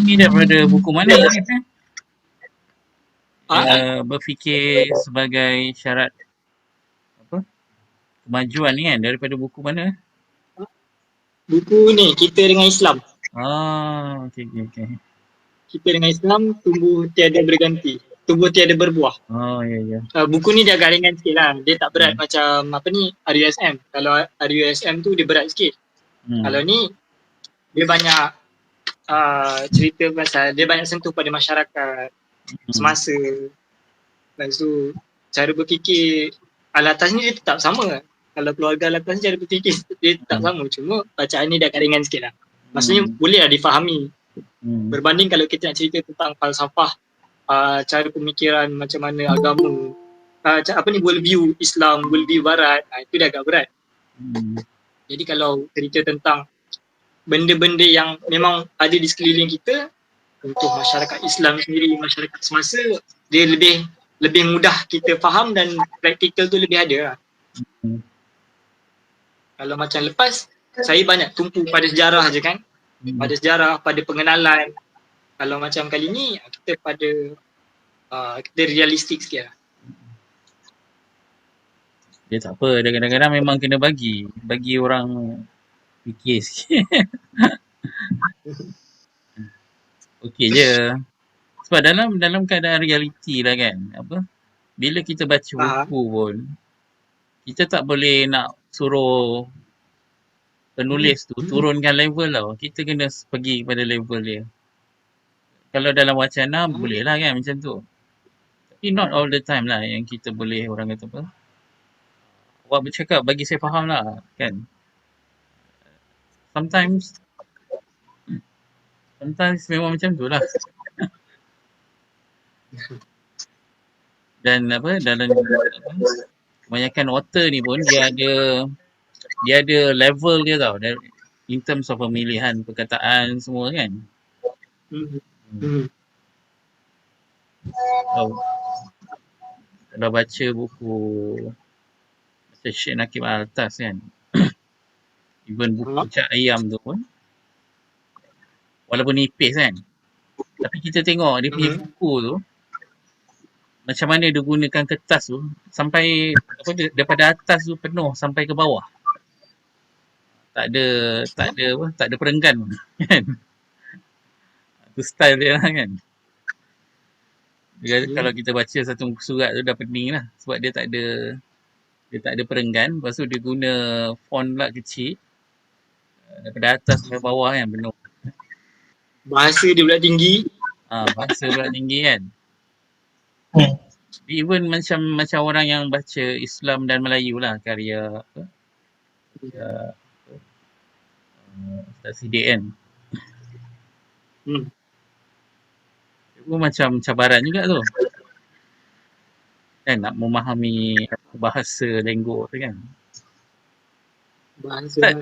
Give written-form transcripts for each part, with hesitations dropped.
Ini daripada buku mana Arif Ah, berfikir sebagai syarat apa kemajuan ni kan, daripada buku mana? buku ni Kita dengan Islam. Okey. Kita dengan Islam tumbuh tiada berganti, tumbuh tiada berbuah. Ya. Buku ni dia agak ringan sikit lah. Dia tak berat Hmm. macam apa ni RUSM. Kalau RUSM tu dia berat sikit. Kalau ni dia banyak cerita pasal, dia banyak sentuh pada masyarakat semasa. Lepas tu cara berfikir Alatas ni dia tetap sama. Kalau keluarga Alatas ni cara berfikir dia tetap sama. Cuma bacaan ni dia agak ringan sikit lah. Maksudnya boleh lah difahami. Berbanding kalau kita nak cerita tentang falsafah, cara pemikiran macam mana agama, worldview Islam, worldview Barat, itu dah agak berat. Jadi kalau cerita tentang benda-benda yang memang ada di sekeliling kita, untuk masyarakat Islam sendiri, masyarakat semasa, dia lebih mudah kita faham dan praktikal tu lebih ada lah. Kalau macam lepas, saya banyak tumpu pada sejarah je kan. Pada sejarah, pada pengenalan. Kalau macam kali ni, kita pada kita realistik sikit lah. Dia tak apa, dia kadang-kadang memang kena bagi orang fikir sikit. Okey je. Sebab dalam keadaan realiti lah kan, bila kita baca buku pun, kita tak boleh nak suruh penulis tu turunkan level tau. Kita kena pergi kepada level dia. Kalau dalam wacana boleh lah kan macam tu. Tapi not all the time lah yang kita boleh, orang kata apa, awak bercakap bagi saya faham lah kan. Sometimes memang macam tu lah. Dan dalam kebanyakan author ni pun dia ada level dia tau, in terms of pemilihan perkataan semua kan. Kalau baca buku macam Syed Nakib Al-Altas kan, even buku Cak Ayam tu pun, walaupun nipis kan, tapi kita tengok dia punya buku tu macam mana dia gunakan kertas tu sampai daripada atas tu penuh sampai ke bawah. Tak ada perenggan kan. Itu style dia lah kan. Kalau kita baca satu muka surat tu dah pening lah sebab dia tak ada perenggan. Lepas tu dia guna font pula kecil daripada atas sampai bawah kan penuh. Bahasa dia pula tinggi. Bahasa pula tinggi kan. Even macam orang yang baca Islam dan Melayu lah, karya Ustaz Siddiq kan. Itu macam cabaran juga tu kan, nak memahami bahasa lenggok tu kan.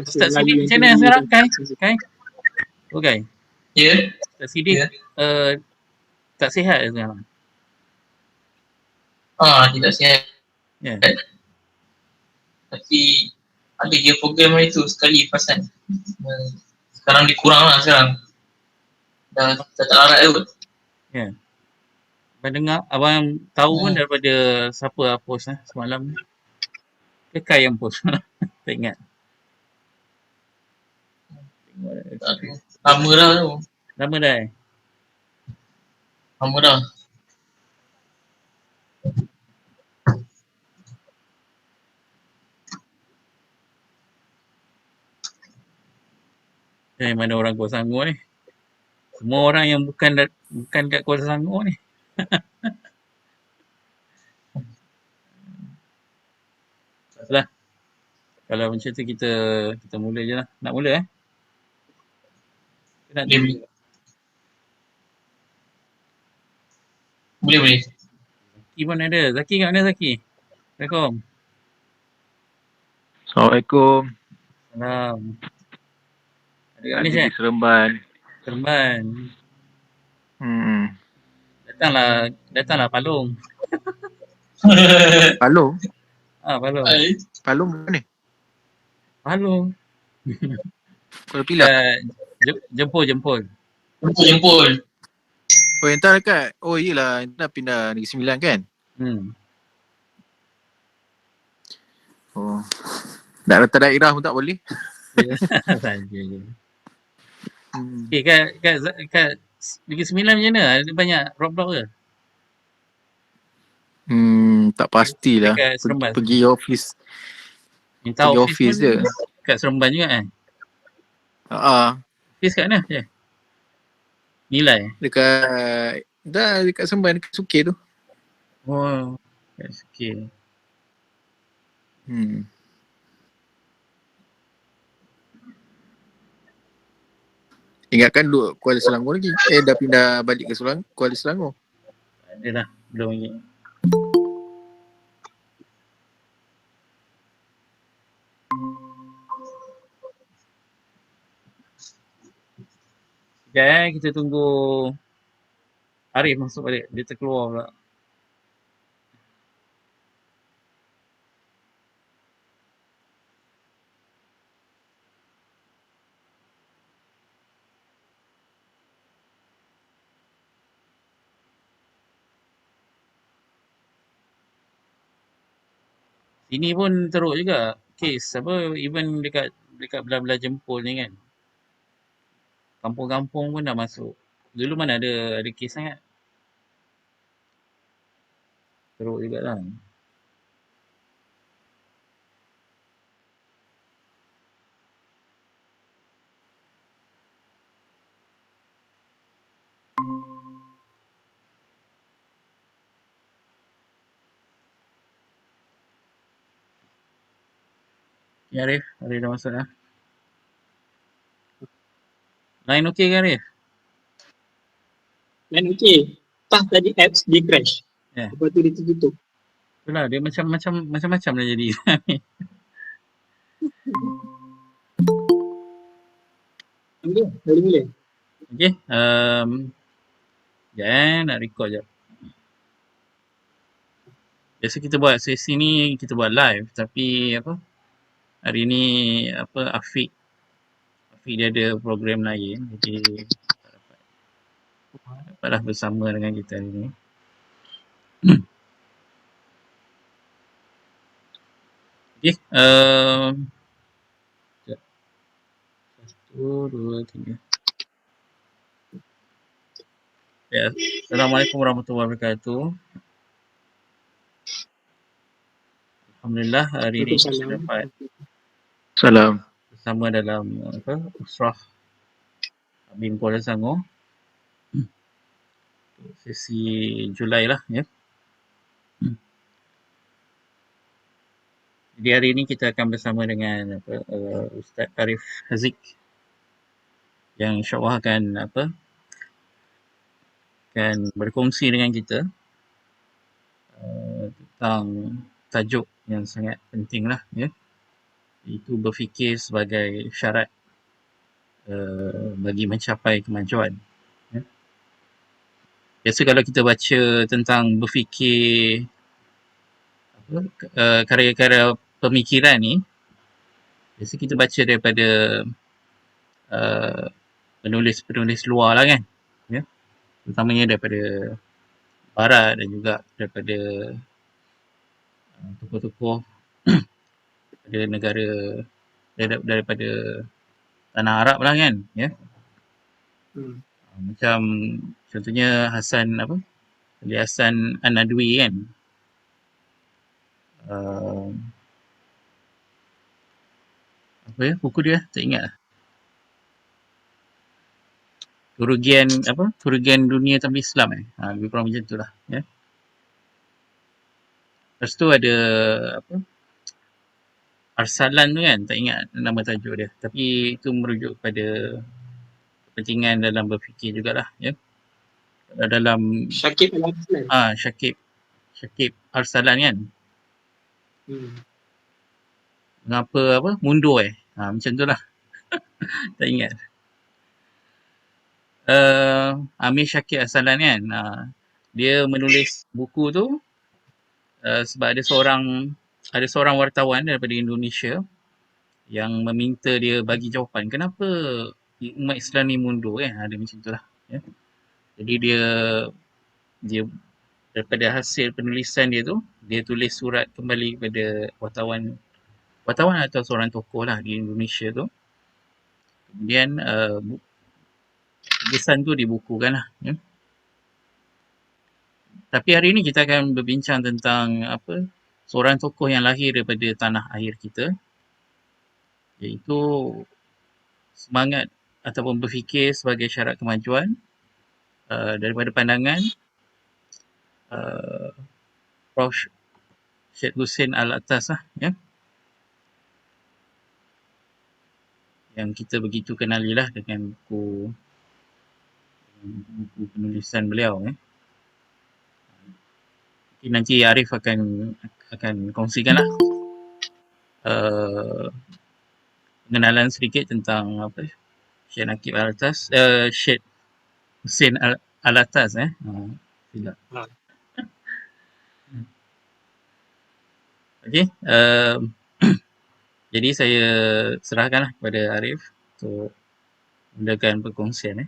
Ustaz Siddiq macam mana sekarang Kai? Okay. Ya. Ustaz Siddiq tak sihat sekarang? Dia tak sihat. Tapi ada je program itu sekali pasan. Sekarang dia kurang lah sekarang. Dah tak larat tu. Ya. Abang dengar, abang tahu pun daripada siapa post semalam ni? Ke Kai yang post? Tak ingat. Lama dah tu. Lama dah Lama dah. Mana orang Kuala Selangor ni? Semua orang yang bukan kat Kuala Selangor ni. Taklah. Kalau macam tu kita mula je lah. Nak mula Nak boleh. Boleh. Zaki pun ada. Zaki kat mana Zaki? Assalamualaikum. Assalamualaikum. Salam. Ada di Seremban. Datanglah Palung. Palung? Palung. Palung mana? Palung. Kuala Pilah? Jempol. Jempol. Oh, yang tak dekat. Oh, yelah. Dah pindah Negeri Sembilan kan? Oh. Nak datang daerah pun tak boleh. Saja je. Okay, kat Negeri Sembilan macam mana? Ada banyak roadblock ke? Tak pastilah. Dekat Seremban. Pergi office. Minta pergi office je. Kat Seremban juga kan? Office kat mana je? Nilai? Dekat Seremban, dekat Sukir tu. Oh, kat Sukir. Ingatkan duduk Kuala Selangor lagi. Dah pindah balik ke Kuala Selangor. Ada lah, belum lagi. Sekejap kita tunggu Arif masuk balik. Dia terkeluar pula. Sini pun teruk juga kes even dekat belah-belah Jempol ni kan. Kampung-kampung pun dah masuk. Dulu mana ada kes sangat. Teruk jugalah. Ya Arif dah masuk dah. Line okey ke Arif? Line okey. Tadi apps dia crash. Lepas tu dia tertutup. Itulah dia macam-macam dah jadi. Dari mula. Okay. Nak record jap. Biasa kita buat sesi ni kita buat live tapi hari ni Afiq dia ada program lain jadi tak dapatlah bersama dengan kita hari ni. Okay. 1, 2, 3. Ya, Assalamualaikum warahmatullahi wabarakatuh. Alhamdulillah hari ni kita dapat Salam. bersama dalam Usrah BIM Kuala Selangor. Sesi Julai lah ya. Jadi hari ini kita akan bersama dengan Ustaz Arif Haziq yang insya-Allah akan berkongsi dengan kita tentang tajuk yang sangat penting lah ya. Iaitu berfikir sebagai syarat bagi mencapai kemajuan. Ya. Biasa kalau kita baca tentang berfikir karya-karya pemikiran ni, biasa kita baca daripada penulis-penulis luar lah kan. Ya. Terutamanya daripada Barat dan juga daripada tokoh-tokoh daripada negara daripada tanah Arab lah kan ya. Macam contohnya Ali Hassan An-Nadwi kan. Buku dia tak ingat lah. Kerugian dunia tanpa Islam lebih kurang macam tu lah ya. Lepas tu ada Arsalan tu kan, tak ingat nama tajuk dia, tapi itu merujuk kepada kepentingan dalam berfikir jugalah ya. Dalam Syakib Al-Arsalan. Syakib Arsalan kan. Mengapa mundur macam tu lah. Tak ingat. Amir Syakib Arsalan kan, dia menulis buku tu sebab ada seorang wartawan daripada Indonesia yang meminta dia bagi jawapan kenapa umat Islam ni mundur kan, ada macam tu lah ya. Jadi dia daripada hasil penulisan dia tu, dia tulis surat kembali kepada wartawan atau seorang tokoh lah di Indonesia tu. Kemudian tulisan tu dibukukan lah ya. Tapi hari ni kita akan berbincang tentang seorang tokoh yang lahir daripada tanah air kita, iaitu semangat ataupun berfikir sebagai syarat kemajuan daripada pandangan Prof. Syed Hussein Alatas lah ya, yang kita begitu kenalilah dengan buku penulisan beliau ya. Nanti Arif akan kongsikanlah pengenalan sedikit tentang Syed Nakib Alatas, Syed Hussein Alatas tidak. Okey, jadi saya serahkanlah kepada Arif untuk mulakan perkongsian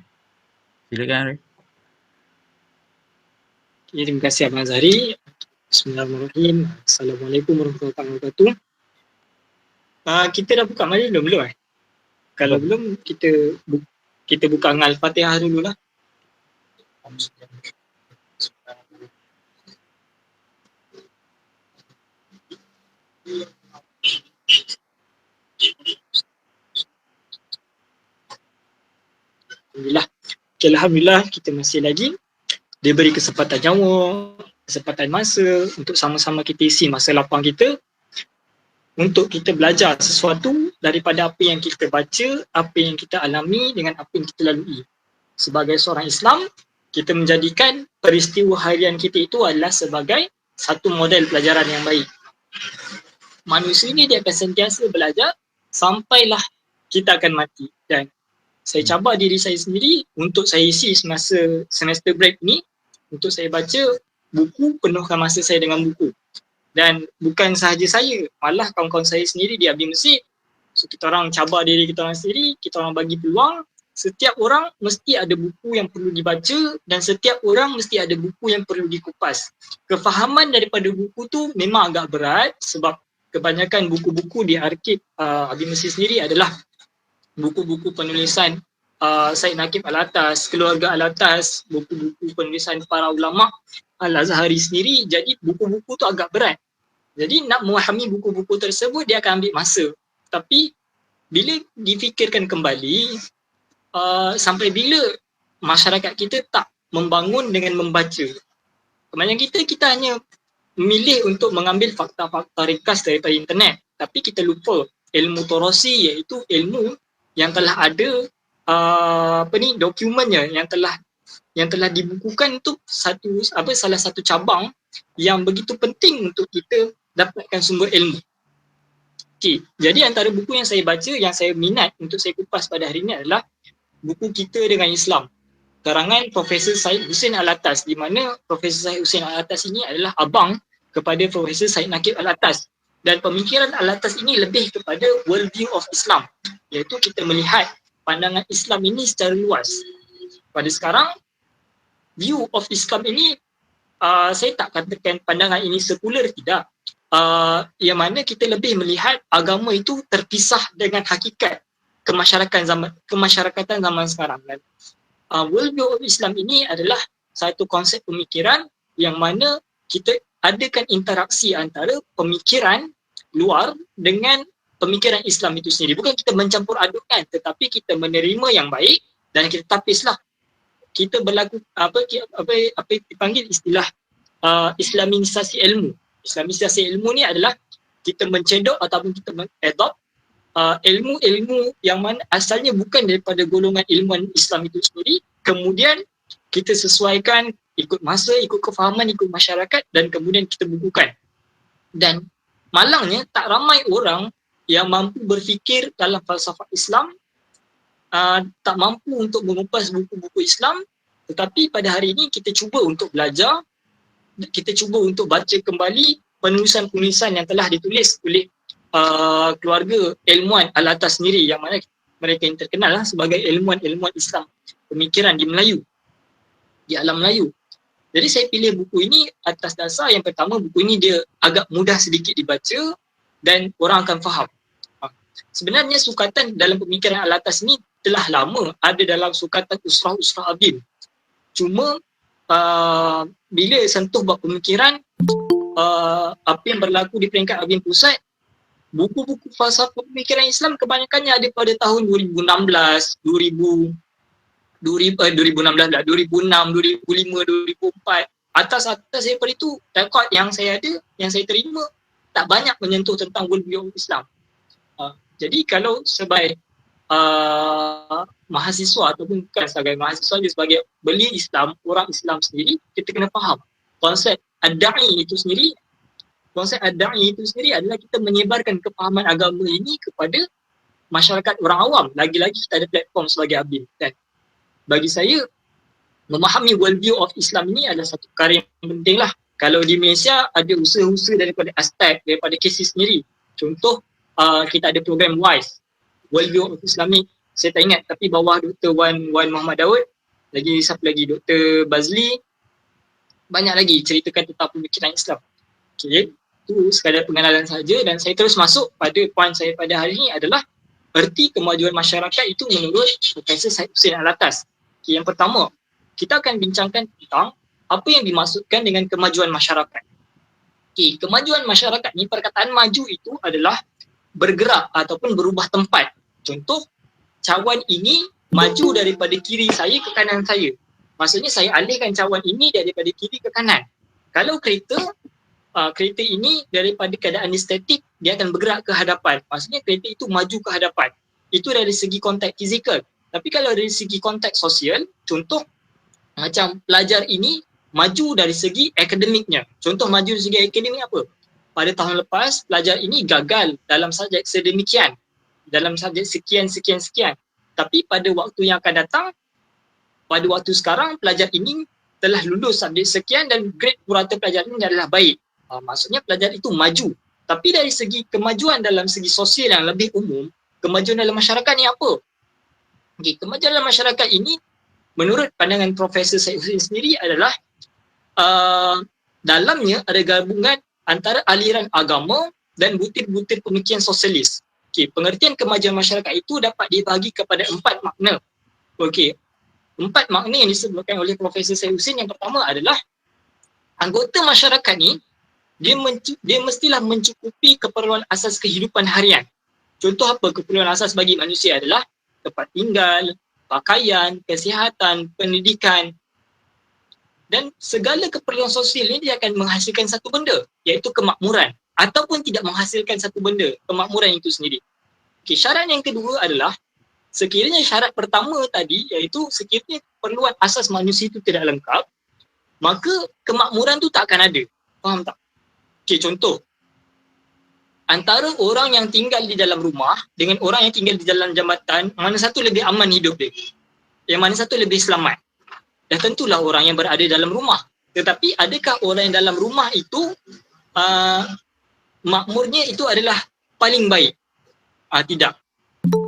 Silakan Arif. Okay, terima kasih Abang Azhari. Bismillahirrahmanirrahim. Assalamualaikum warahmatullahi wabarakatuh. Kita dah buka majlis belum? Kalau belum, kita buka dengan Al-Fatihah dululah. Alhamdulillah. Okay, Alhamdulillah kita masih lagi diberi kesempatan nyawa, kesempatan masa untuk sama-sama kita isi masa lapang kita untuk kita belajar sesuatu daripada apa yang kita baca, apa yang kita alami dengan apa yang kita lalui. Sebagai seorang Islam, kita menjadikan peristiwa harian kita itu adalah sebagai satu model pelajaran yang baik. Manusia ini dia akan sentiasa belajar sampailah kita akan mati. Dan saya cabar diri saya sendiri untuk saya isi semasa semester break ni, untuk saya baca buku, penuhkan masa saya dengan buku. Dan bukan sahaja saya, malah kawan-kawan saya sendiri di Abdi Mesir. So kita orang cabar diri kita orang sendiri, kita orang bagi peluang, setiap orang mesti ada buku yang perlu dibaca dan setiap orang mesti ada buku yang perlu dikupas. Kefahaman daripada buku tu memang agak berat sebab kebanyakan buku-buku di arkib Abdi Mesir sendiri adalah buku-buku penulisan Syed Nakib Alatas, keluarga Alatas, buku-buku penulisan para ulama Al-Azhari sendiri. Jadi buku-buku tu agak berat. Jadi nak memahami buku-buku tersebut dia akan ambil masa. Tapi bila difikirkan kembali, sampai bila masyarakat kita tak membangun dengan membaca. Kebanyakan kita hanya memilih untuk mengambil fakta-fakta ringkas daripada internet. Tapi kita lupa ilmu torasi, iaitu ilmu yang telah ada dokumennya yang telah dibukukan tu salah satu cabang yang begitu penting untuk kita dapatkan sumber ilmu. Okey, jadi antara buku yang saya baca yang saya minat untuk saya kupas pada hari ini adalah buku Kita dengan Islam, karangan Profesor Syed Hussein Alatas, di mana Profesor Syed Hussein Alatas ini adalah abang kepada Profesor Syed Nakib Alatas. Dan pemikiran Alatas ini lebih kepada worldview of Islam, iaitu kita melihat pandangan Islam ini secara luas. Pada sekarang, view of Islam ini, saya tak katakan pandangan ini sekular, tidak. Yang mana kita lebih melihat agama itu terpisah dengan hakikat kemasyarakatan zaman sekarang. Dan worldview of Islam ini adalah satu konsep pemikiran yang mana kita adakan interaksi antara pemikiran luar dengan pemikiran Islam itu sendiri. Bukan kita mencampur adukkan, tetapi kita menerima yang baik dan kita tapislah. Kita berlaku apa dipanggil istilah islamisasi ilmu. Islamisasi ilmu ni adalah kita mencedok ataupun kita mengadopt ilmu-ilmu yang mana asalnya bukan daripada golongan ilmuwan Islam itu sendiri, kemudian kita sesuaikan ikut masa, ikut kefahaman, ikut masyarakat dan kemudian kita bukukan. Dan malangnya tak ramai orang yang mampu berfikir dalam falsafah Islam, tak mampu untuk mengupas buku-buku Islam, tetapi pada hari ini kita cuba untuk belajar kita cuba untuk baca kembali penulisan-penulisan yang telah ditulis oleh keluarga ilmuwan Al-Atas sendiri, yang mana mereka yang terkenal lah sebagai ilmuwan-ilmuwan Islam pemikiran di Melayu, di alam Melayu. Jadi saya pilih buku ini atas dasar yang pertama, buku ini dia agak mudah sedikit dibaca dan orang akan faham. Sebenarnya sukatan dalam pemikiran Al-Atas ni telah lama ada dalam sukatan Usrah-Usrah Abin. Cuma bila sentuh bab pemikiran, apa yang berlaku di peringkat Abin Pusat, buku-buku falsafah pemikiran Islam kebanyakannya ada pada tahun 2016, 2006, 2005, 2004. Atas daripada itu, rekod yang saya ada, yang saya terima, tak banyak menyentuh tentang worldview Islam. Jadi kalau sebagai mahasiswa ataupun bukan sebagai mahasiswa, dia sebagai beli Islam, orang Islam sendiri, kita kena faham konsep ad-da'i itu sendiri. Konsep ad-da'i itu sendiri adalah kita menyebarkan kefahaman agama ini kepada masyarakat orang awam. Lagi-lagi kita ada platform sebagai Abin. Dan bagi saya, memahami worldview of Islam ini adalah satu perkara yang penting lah. Kalau di Malaysia ada usaha-usaha daripada Aztec, daripada KSIS sendiri. Contoh, kita ada program WISE, Worldview of Islam ni. Saya tak ingat, tapi bawah Dr. Wan Muhammad Daud, lagi siapa lagi, Dr. Bazli, banyak lagi ceritakan tentang pemikiran Islam. Okay, itu sekadar pengenalan saja, dan saya terus masuk pada poin saya pada hari ini adalah erti kemajuan masyarakat itu menurut Profesor Syed Hussein Alatas. Okay, yang pertama, kita akan bincangkan tentang apa yang dimaksudkan dengan kemajuan masyarakat. Okay, kemajuan masyarakat ni, perkataan maju itu adalah bergerak ataupun berubah tempat. Contoh, cawan ini maju daripada kiri saya ke kanan saya. Maksudnya saya alihkan cawan ini daripada kiri ke kanan. Kalau kereta ini daripada keadaan statik, dia akan bergerak ke hadapan. Maksudnya kereta itu maju ke hadapan. Itu dari segi konteks fizikal. Tapi kalau dari segi konteks sosial, contoh macam pelajar ini maju dari segi akademiknya. Contoh maju dari segi akademik apa? Pada tahun lepas, pelajar ini gagal dalam subjek sedemikian. Dalam subjek sekian. Tapi pada waktu yang akan datang, pada waktu sekarang, pelajar ini telah lulus subjek sekian dan grade purata pelajar ini adalah baik. Maksudnya pelajar itu maju. Tapi dari segi kemajuan dalam segi sosial yang lebih umum, kemajuan dalam masyarakat ni apa? Okay, kemajuan dalam masyarakat ini menurut pandangan Profesor Syed Hussein sendiri adalah dalamnya ada gabungan antara aliran agama dan butir-butir pemikiran sosialis. Okay, pengertian kemajuan masyarakat itu dapat dibagi kepada 4 makna. Okay, 4 makna yang disebutkan oleh Profesor Syed Hussein. Yang pertama adalah anggota masyarakat ni dia mestilah mencukupi keperluan asas kehidupan harian. Contoh apa keperluan asas bagi manusia adalah tempat tinggal, pakaian, kesihatan, pendidikan, dan segala keperluan sosial ini dia akan menghasilkan satu benda, iaitu kemakmuran, ataupun tidak menghasilkan satu benda, kemakmuran itu sendiri. Okay, syarat yang kedua adalah sekiranya syarat pertama tadi, iaitu sekiranya keperluan asas manusia itu tidak lengkap, maka kemakmuran tu tak akan ada. Faham tak? Okay, contoh, antara orang yang tinggal di dalam rumah dengan orang yang tinggal di dalam jambatan, mana satu lebih aman hidup dia? Yang mana satu lebih selamat? Dan tentulah orang yang berada dalam rumah. Tetapi adakah orang yang dalam rumah itu makmurnya itu adalah paling baik? Tidak.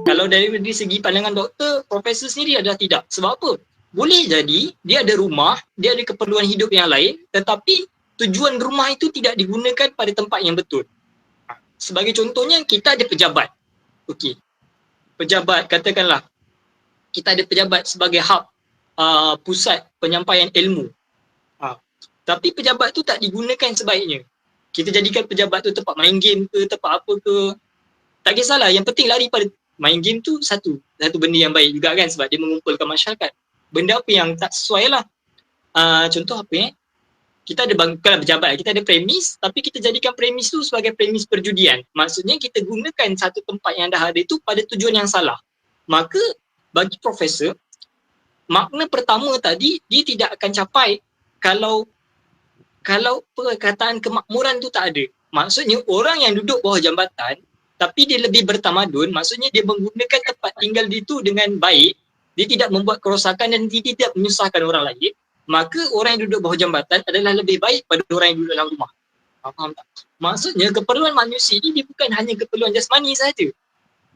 Kalau dari segi pandangan doktor, profesor sendiri adalah tidak. Sebab apa? Boleh jadi dia ada rumah, dia ada keperluan hidup yang lain, tetapi tujuan rumah itu tidak digunakan pada tempat yang betul. Sebagai contohnya, kita ada pejabat. Okey. Pejabat, katakanlah, kita ada pejabat sebagai hub pusat penyampaian ilmu. Tapi pejabat tu tak digunakan sebaiknya. Kita jadikan pejabat tu tempat main game ke, tempat apa ke. Tak kisahlah, yang penting lari pada main game tu satu benda yang baik juga kan, sebab dia mengumpulkan masyarakat. Benda apa yang tak sesuai lah. Contoh apa kita ada bukan pejabat, kita ada premis, tapi kita jadikan premis tu sebagai premis perjudian. Maksudnya kita gunakan satu tempat yang dah ada itu pada tujuan yang salah. Maka bagi profesor, makna pertama tadi dia tidak akan capai kalau perkataan kemakmuran tu tak ada. Maksudnya orang yang duduk bawah jambatan tapi dia lebih bertamadun, maksudnya dia menggunakan tempat tinggal dia tu dengan baik, dia tidak membuat kerosakan dan dia tidak menyusahkan orang lain, maka orang yang duduk bawah jambatan adalah lebih baik pada orang yang duduk dalam rumah. Faham tak? Maksudnya keperluan manusia ni dia bukan hanya keperluan jasmani saja.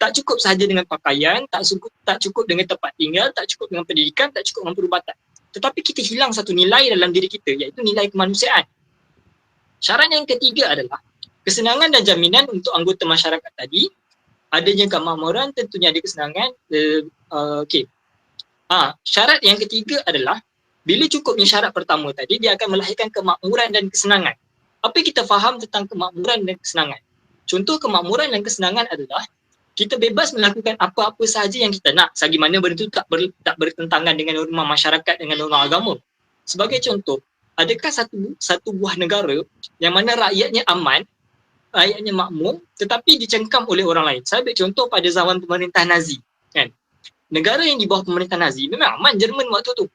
Tak cukup sahaja dengan pakaian, tak cukup dengan tempat tinggal, tak cukup dengan pendidikan, tak cukup dengan perubatan. Tetapi kita hilang satu nilai dalam diri kita, iaitu nilai kemanusiaan. Syarat yang ketiga adalah kesenangan dan jaminan untuk anggota masyarakat tadi. Adanya kemakmuran, tentunya ada kesenangan. Syarat yang ketiga adalah bila cukupnya syarat pertama tadi, dia akan melahirkan kemakmuran dan kesenangan. Apa yang kita faham tentang kemakmuran dan kesenangan? Contoh kemakmuran dan kesenangan adalah kita bebas melakukan apa-apa sahaja yang kita nak, selagi mana benda itu tak bertentangan dengan norma masyarakat, dengan norma agama. Sebagai contoh, adakah satu buah negara yang mana rakyatnya aman, rakyatnya makmur, tetapi dicengkam oleh orang lain? Saya ambil contoh pada zaman pemerintah Nazi, kan? Negara yang di bawah pemerintah Nazi memang aman, Jerman waktu tu.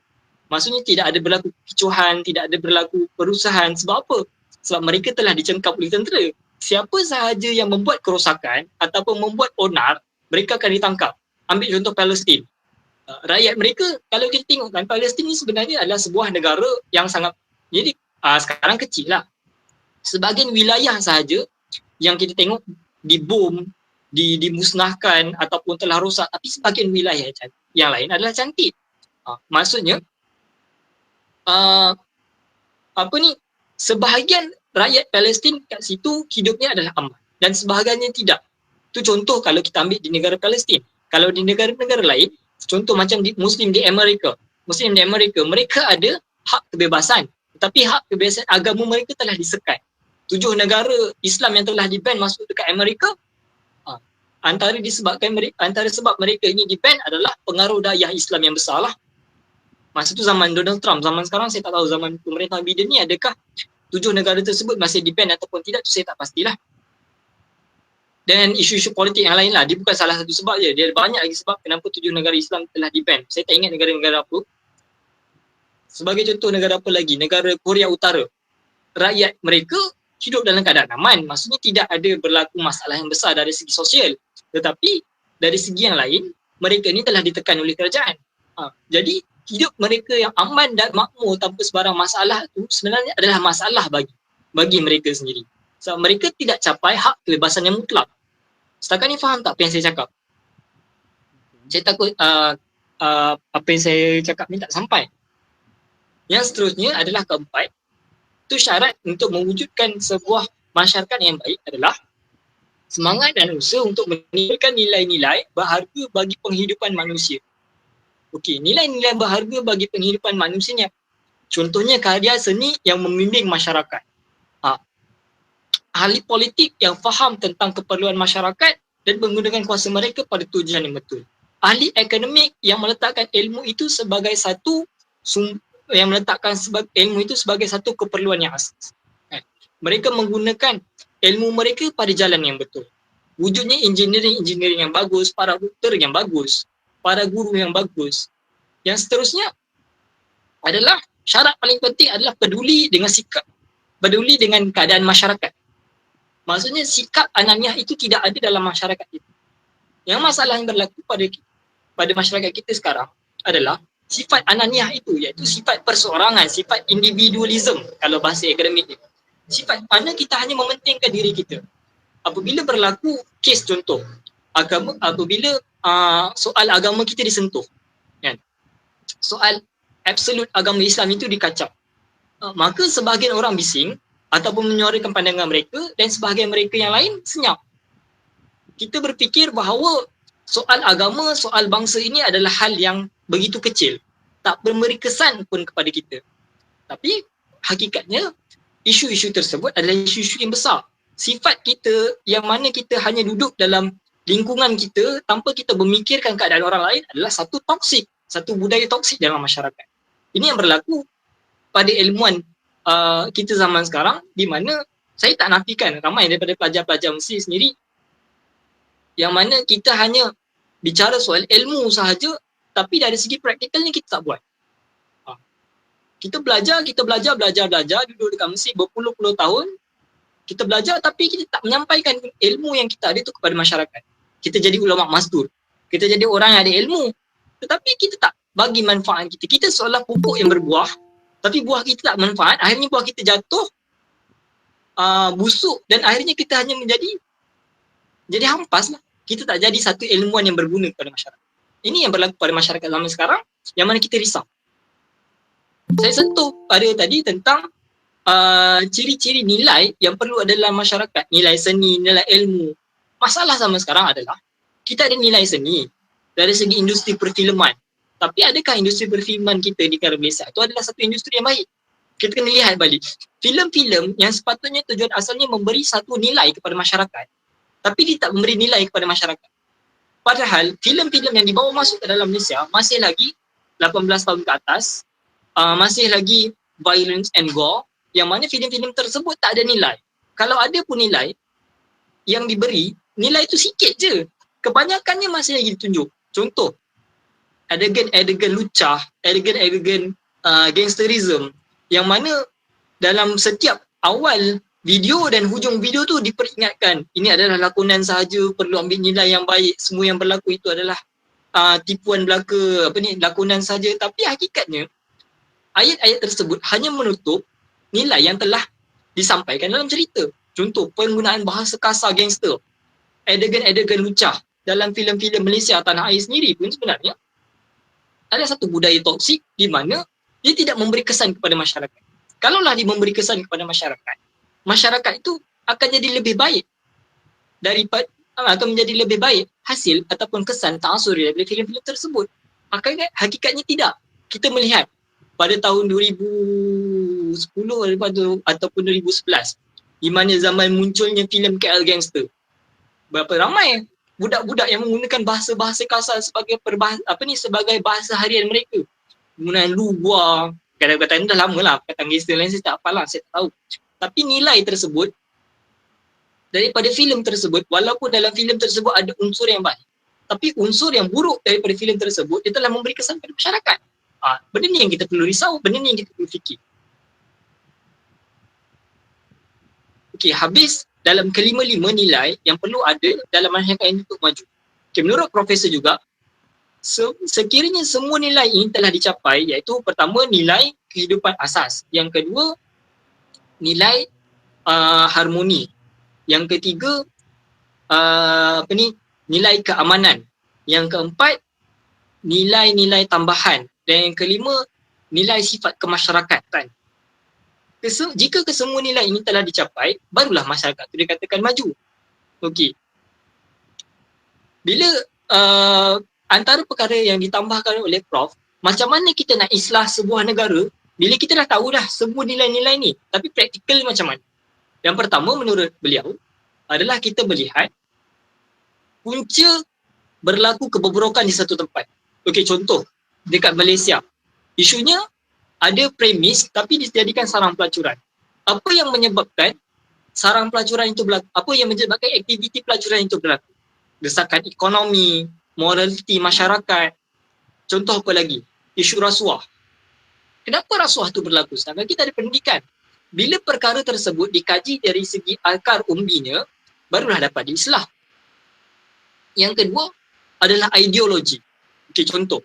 Maksudnya tidak ada berlaku kecohan, tidak ada berlaku perusahaan. Sebab apa? Sebab mereka telah dicengkam oleh tentera. Siapa sahaja yang membuat kerosakan ataupun membuat onar, mereka akan ditangkap. Ambil contoh Palestin. Rakyat mereka, kalau kita tengok kan, Palestin ni sebenarnya adalah sebuah negara yang sangat, jadi sekarang kecil lah. Sebahagian wilayah sahaja yang kita tengok dibom, dimusnahkan ataupun telah rosak, tapi sebahagian wilayah yang lain adalah cantik. Maksudnya, sebahagian rakyat Palestin kat situ hidupnya adalah aman dan sebahagiannya tidak. Itu contoh kalau kita ambil di negara Palestin. Kalau di negara-negara lain, contoh macam Muslim di Amerika. Muslim di Amerika, mereka ada hak kebebasan, tetapi hak kebebasan agama mereka telah disekat. 7 negara Islam yang telah di-ban masuk dekat Amerika, antara sebab mereka ini di-ban adalah pengaruh dayah Islam yang besar lah. Masa tu zaman Donald Trump, zaman sekarang saya tak tahu zaman pemerintah Biden ni adakah 7 negara tersebut masih di-ban ataupun tidak, tu saya tak pastilah. Dan isu-isu politik yang lain lah, dia bukan salah satu sebab je, dia ada banyak lagi sebab kenapa 7 negara Islam telah di-ban. Saya tak ingat negara-negara apa. Sebagai contoh negara apa lagi, negara Korea Utara. Rakyat mereka hidup dalam keadaan aman, maksudnya tidak ada berlaku masalah yang besar dari segi sosial. Tetapi dari segi yang lain, mereka ni telah ditekan oleh kerajaan. Jadi hidup mereka yang aman dan makmur tanpa sebarang masalah itu sebenarnya adalah masalah bagi mereka sendiri. Sebab mereka tidak capai hak kebebasan yang mutlak. Setakat ni faham tak apa yang saya cakap? Saya takut apa yang saya cakap ni tak sampai. Yang seterusnya adalah keempat, itu syarat untuk mewujudkan sebuah masyarakat yang baik adalah semangat dan usaha untuk meningkatkan nilai-nilai berharga bagi penghidupan manusia. Okey, nilai-nilai berharga bagi penghidupan manusianya. Contohnya karya seni yang membimbing masyarakat. Ahli politik yang faham tentang keperluan masyarakat dan menggunakan kuasa mereka pada tujuan yang betul. Ahli akademik yang meletakkan ilmu itu sebagai satu keperluan yang asas. Mereka menggunakan ilmu mereka pada jalan yang betul. Wujudnya engineering yang bagus, para doktor yang bagus, para guru yang bagus. Yang seterusnya adalah syarat paling penting adalah peduli dengan keadaan masyarakat. Maksudnya sikap ananiah itu tidak ada dalam masyarakat kita. Yang masalah yang berlaku pada masyarakat kita sekarang adalah sifat ananiah itu, iaitu sifat perseorangan, sifat individualism kalau bahasa akademik itu. Sifat mana kita hanya mementingkan diri kita. Apabila berlaku kes contoh apabila soal agama kita disentuh, kan? Soal absolut agama Islam itu dikacau, maka sebahagian orang bising ataupun menyuarakan pandangan mereka dan sebahagian mereka yang lain senyap. Kita berfikir bahawa soal agama, soal bangsa ini adalah hal yang begitu kecil, tak memberi kesan pun kepada kita. Tapi hakikatnya isu-isu tersebut adalah isu-isu yang besar. Sifat kita yang mana kita hanya duduk dalam lingkungan kita tanpa kita memikirkan keadaan orang lain adalah satu budaya toksik dalam masyarakat. Ini yang berlaku pada ilmuwan kita zaman sekarang, di mana saya tak nafikan ramai daripada pelajar-pelajar Mesir sendiri yang mana kita hanya bicara soal ilmu sahaja, tapi dari segi praktikalnya kita tak buat. Kita belajar, duduk dekat Mesir berpuluh-puluh tahun, kita belajar tapi kita tak menyampaikan ilmu yang kita ada itu kepada masyarakat. Kita jadi ulama masdur, kita jadi orang yang ada ilmu, tetapi kita tak bagi manfaat kita. Kita seolah pupuk yang berbuah, tapi buah kita tak manfaat, akhirnya buah kita jatuh, busuk, dan akhirnya kita hanya jadi hampas lah. Kita tak jadi satu ilmuwan yang berguna kepada masyarakat. Ini yang berlaku pada masyarakat zaman sekarang, yang mana kita risau. Saya sentuh pada tadi tentang ciri-ciri nilai yang perlu ada dalam masyarakat, nilai seni, nilai ilmu. Masalah zaman sekarang adalah kita ada nilai seni dari segi industri perfilman, tapi adakah industri perfilman kita di negara Malaysia itu adalah satu industri yang baik? Kita kena lihat balik filem-filem yang sepatutnya tujuan asalnya memberi satu nilai kepada masyarakat, tapi dia tak memberi nilai kepada masyarakat. Padahal filem-filem yang dibawa masuk ke dalam Malaysia masih lagi 18 tahun ke atas, masih lagi violence and gore, yang mana filem-filem tersebut tak ada nilai. Kalau ada pun nilai yang diberi, nilai itu sikit je. Kebanyakannya masih lagi ditunjuk. Contoh, adegan-adegan lucah, adegan-adegan gangsterism, yang mana dalam setiap awal video dan hujung video tu diperingatkan, ini adalah lakonan sahaja, perlu ambil nilai yang baik, semua yang berlaku itu adalah tipuan belaka, lakonan saja. Tapi hakikatnya ayat-ayat tersebut hanya menutup nilai yang telah disampaikan dalam cerita. Contoh, penggunaan bahasa kasar gangster, adegan-adegan lucah dalam filem-filem Malaysia tanah air sendiri pun sebenarnya ada satu budaya toksik di mana dia tidak memberi kesan kepada masyarakat. Kalaulah dia memberi kesan kepada masyarakat, masyarakat itu akan jadi lebih baik daripada atau menjadi lebih baik hasil ataupun kesan ta'asur daripada filem-filem tersebut. Hakikatnya tidak. Kita melihat pada tahun 2010 ataupun 2011, di mana zaman munculnya filem KL Gangster, berapa ramai budak-budak yang menggunakan bahasa-bahasa kasar sebagai sebagai bahasa harian mereka. Penggunaan luar, kata-kata ni dah lama lah, kata gangster lain saya tak hafal lah, saya tak tahu. Tapi nilai tersebut daripada filem tersebut, walaupun dalam filem tersebut ada unsur yang baik, tapi unsur yang buruk daripada filem tersebut, dia telah memberi kesan kepada masyarakat. Benda ni yang kita perlu risau, benda ni yang kita perlu fikir. Okey, habis dalam kelima-lima nilai yang perlu ada dalam masyarakat ini untuk maju. Okay, menurut profesor juga, sekiranya semua nilai ini telah dicapai, iaitu pertama nilai kehidupan asas, yang kedua nilai harmoni, yang ketiga nilai keamanan, yang keempat nilai-nilai tambahan, dan yang kelima nilai sifat kemasyarakatan. Jika kesemua nilai ini telah dicapai, barulah masyarakat itu dikatakan maju. Okey. Bila antara perkara yang ditambahkan oleh Prof, macam mana kita nak islah sebuah negara bila kita dah tahu dah semua nilai-nilai ni, tapi praktikal macam mana? Yang pertama menurut beliau adalah kita melihat punca berlaku kebobrokan di satu tempat. Okey, contoh dekat Malaysia, isunya ada premis tapi dijadikan sarang pelacuran. Apa yang menyebabkan sarang pelacuran itu berlaku? Apa yang menyebabkan aktiviti pelacuran itu berlaku? Desakan ekonomi, moraliti masyarakat. Contoh apa lagi? Isu rasuah. Kenapa rasuah itu berlaku? Sedangkan kita ada pendidikan. Bila perkara tersebut dikaji dari segi akar umbinya, barulah dapat diislah. Yang kedua adalah ideologi. Okey, contoh.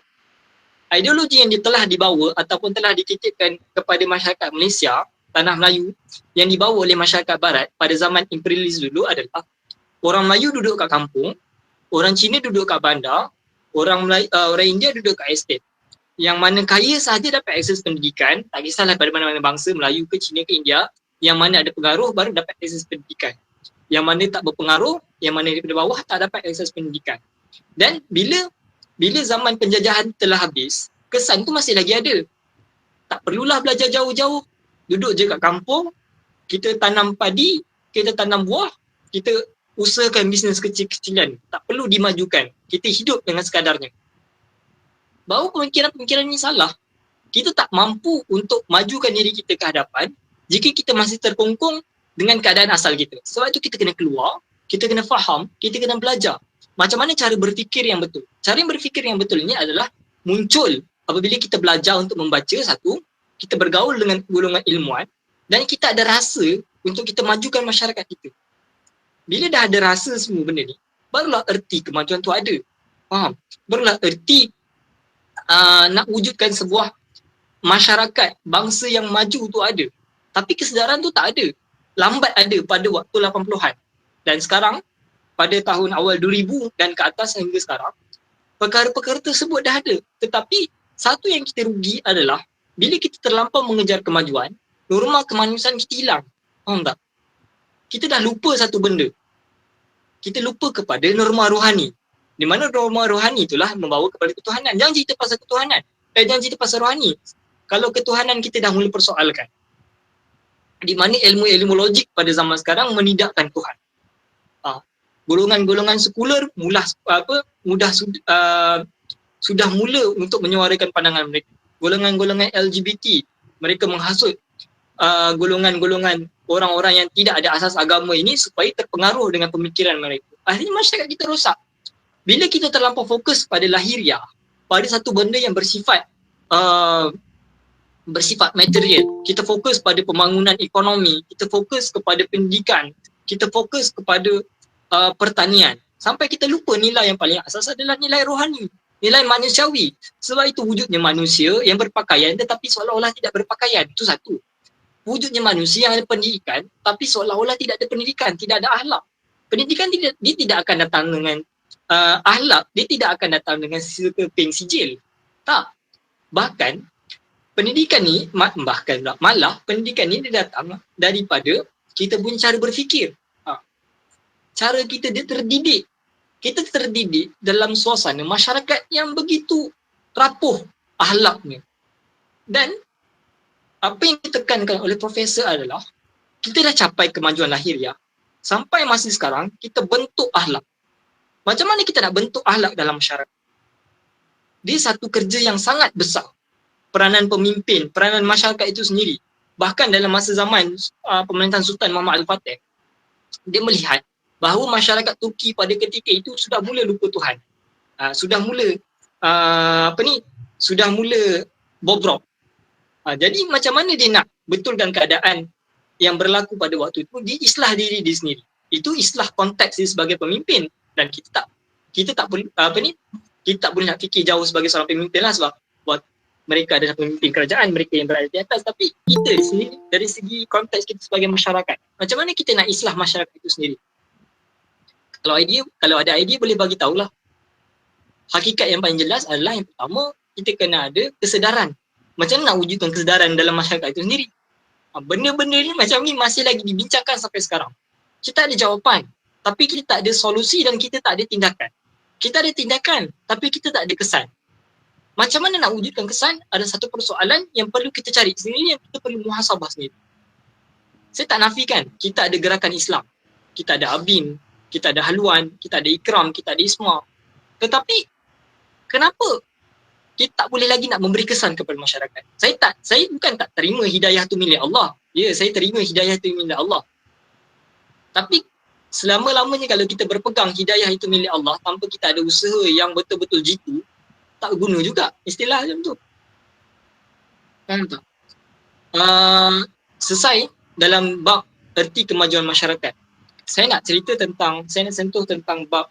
Ideologi yang telah dibawa ataupun telah dititipkan kepada masyarakat Malaysia, tanah Melayu, yang dibawa oleh masyarakat Barat pada zaman imperialis dulu adalah orang Melayu duduk kat kampung, orang Cina duduk kat bandar, orang India duduk kat estate. Yang mana kaya sahaja dapat akses pendidikan, tak kisahlah pada mana-mana bangsa, Melayu ke Cina ke India, yang mana ada pengaruh baru dapat akses pendidikan. Yang mana tak berpengaruh, yang mana daripada bawah tak dapat akses pendidikan. Dan bila zaman penjajahan telah habis, kesan tu masih lagi ada. Tak perlulah belajar jauh-jauh, duduk je kat kampung, kita tanam padi, kita tanam buah, kita usahakan bisnes kecil-kecilan. Tak perlu dimajukan, kita hidup dengan sekadarnya. Bahawa pemikiran-pemikiran ini salah. Kita tak mampu untuk majukan diri kita ke hadapan jika kita masih terkongkong dengan keadaan asal kita. Sebab itu kita kena keluar, kita kena faham, kita kena belajar. Macam mana cara berfikir yang betul? Cara yang berfikir yang betul ini adalah muncul apabila kita belajar untuk membaca satu, kita bergaul dengan golongan ilmuwan dan kita ada rasa untuk kita majukan masyarakat kita. Bila dah ada rasa semua benda ni, barulah erti kemajuan tu ada. Faham? Barulah erti nak wujudkan sebuah masyarakat bangsa yang maju tu ada, tapi kesedaran tu tak ada. Lambat ada pada waktu 80-an. Dan sekarang pada tahun awal 2000 dan ke atas hingga sekarang, perkara-perkara tersebut dah ada. Tetapi satu yang kita rugi adalah bila kita terlampau mengejar kemajuan, norma kemanusiaan kita hilang. Faham tak? Kita dah lupa satu benda. Kita lupa kepada norma rohani. Di mana norma rohani itulah membawa kepada ketuhanan. Jangan cerita pasal ketuhanan. Jangan cerita pasal rohani. Kalau ketuhanan kita dah mula persoalkan. Di mana ilmu-ilmu logik pada zaman sekarang menidakkan Tuhan. Golongan-golongan sekular sudah mula untuk menyuarakan pandangan mereka. Golongan-golongan LGBT, mereka menghasut golongan-golongan orang-orang yang tidak ada asas agama ini supaya terpengaruh dengan pemikiran mereka. Akhirnya masyarakat kita rosak. Bila kita terlampau fokus pada lahiriah, pada satu benda yang bersifat material, kita fokus pada pembangunan ekonomi, kita fokus kepada pendidikan, kita fokus kepada pertanian, sampai kita lupa nilai yang paling asas adalah nilai rohani, nilai manusiawi. Sebab itu wujudnya manusia yang berpakaian tetapi seolah-olah tidak berpakaian. Itu satu. Wujudnya manusia yang ada pendidikan tapi seolah-olah tidak ada pendidikan, tidak ada akhlak. Pendidikan dia tidak akan datang dengan akhlak, dia tidak akan datang dengan sekeping sijil. Tak. Bahkan pendidikan ni, malah pendidikan ni dia datang daripada kita punya cara berfikir. Cara kita dia terdidik. Kita terdidik dalam suasana masyarakat yang begitu rapuh akhlaknya. Dan apa yang ditekankan oleh profesor adalah kita dah capai kemajuan lahiriah. Sampai masa sekarang kita bentuk akhlak. Macam mana kita nak bentuk akhlak dalam masyarakat? Dia satu kerja yang sangat besar. Peranan pemimpin, peranan masyarakat itu sendiri. Bahkan dalam masa zaman pemerintahan Sultan Muhammad Al-Fatih, dia melihat bahawa masyarakat Turki pada ketika itu sudah mula lupa Tuhan. Sudah mula sudah mula bobrok. Jadi macam mana dia nak betulkan keadaan yang berlaku pada waktu itu? Dia islah diri dia sendiri. Itu islah konteks dia sebagai pemimpin. Dan kita tak boleh nak fikir jauh sebagai seorang pemimpin lah, sebab mereka adalah pemimpin kerajaan, mereka yang berada di atas. Tapi kita sendiri dari segi konteks kita sebagai masyarakat, macam mana kita nak islah masyarakat itu sendiri? Kalau ada idea boleh bagi tahulah. Hakikat yang paling jelas adalah yang pertama, kita kena ada kesedaran. Macam mana nak wujudkan kesedaran dalam masyarakat itu sendiri? Benda-benda ni macam ni masih lagi dibincangkan sampai sekarang. Kita ada jawapan, tapi kita tak ada solusi dan kita tak ada tindakan. Kita ada tindakan, tapi kita tak ada kesan. Macam mana nak wujudkan kesan? Ada satu persoalan yang perlu kita cari sendiri, yang kita perlu muhasabah sendiri. Saya tak nafikan, kita ada gerakan Islam. Kita ada ABIN, kita ada haluan, kita ada ikram, kita ada isma. Tetapi kenapa kita tak boleh lagi nak memberi kesan kepada masyarakat? Saya bukan tak terima hidayah tu milik Allah. Ya, saya terima hidayah tu milik Allah. Tapi selama-lamanya kalau kita berpegang hidayah itu milik Allah tanpa kita ada usaha yang betul-betul jitu, tak guna juga istilah macam tu. Faham tak? Selesai dalam bab erti kemajuan masyarakat. Saya nak sentuh tentang bab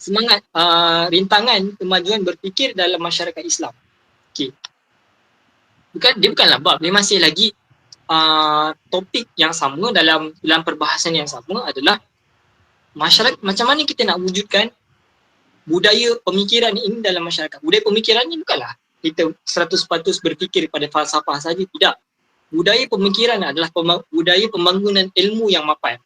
semangat rintangan kemajuan berfikir dalam masyarakat Islam. Okey. Dia bukanlah bab, dia masih lagi topik yang sama dalam perbahasan yang sama adalah masyarakat, macam mana kita nak wujudkan budaya pemikiran ini dalam masyarakat. Budaya pemikiran ini bukanlah kita 100% berfikir pada falsafah saja, tidak. Budaya pemikiran adalah budaya pembangunan ilmu yang mapan.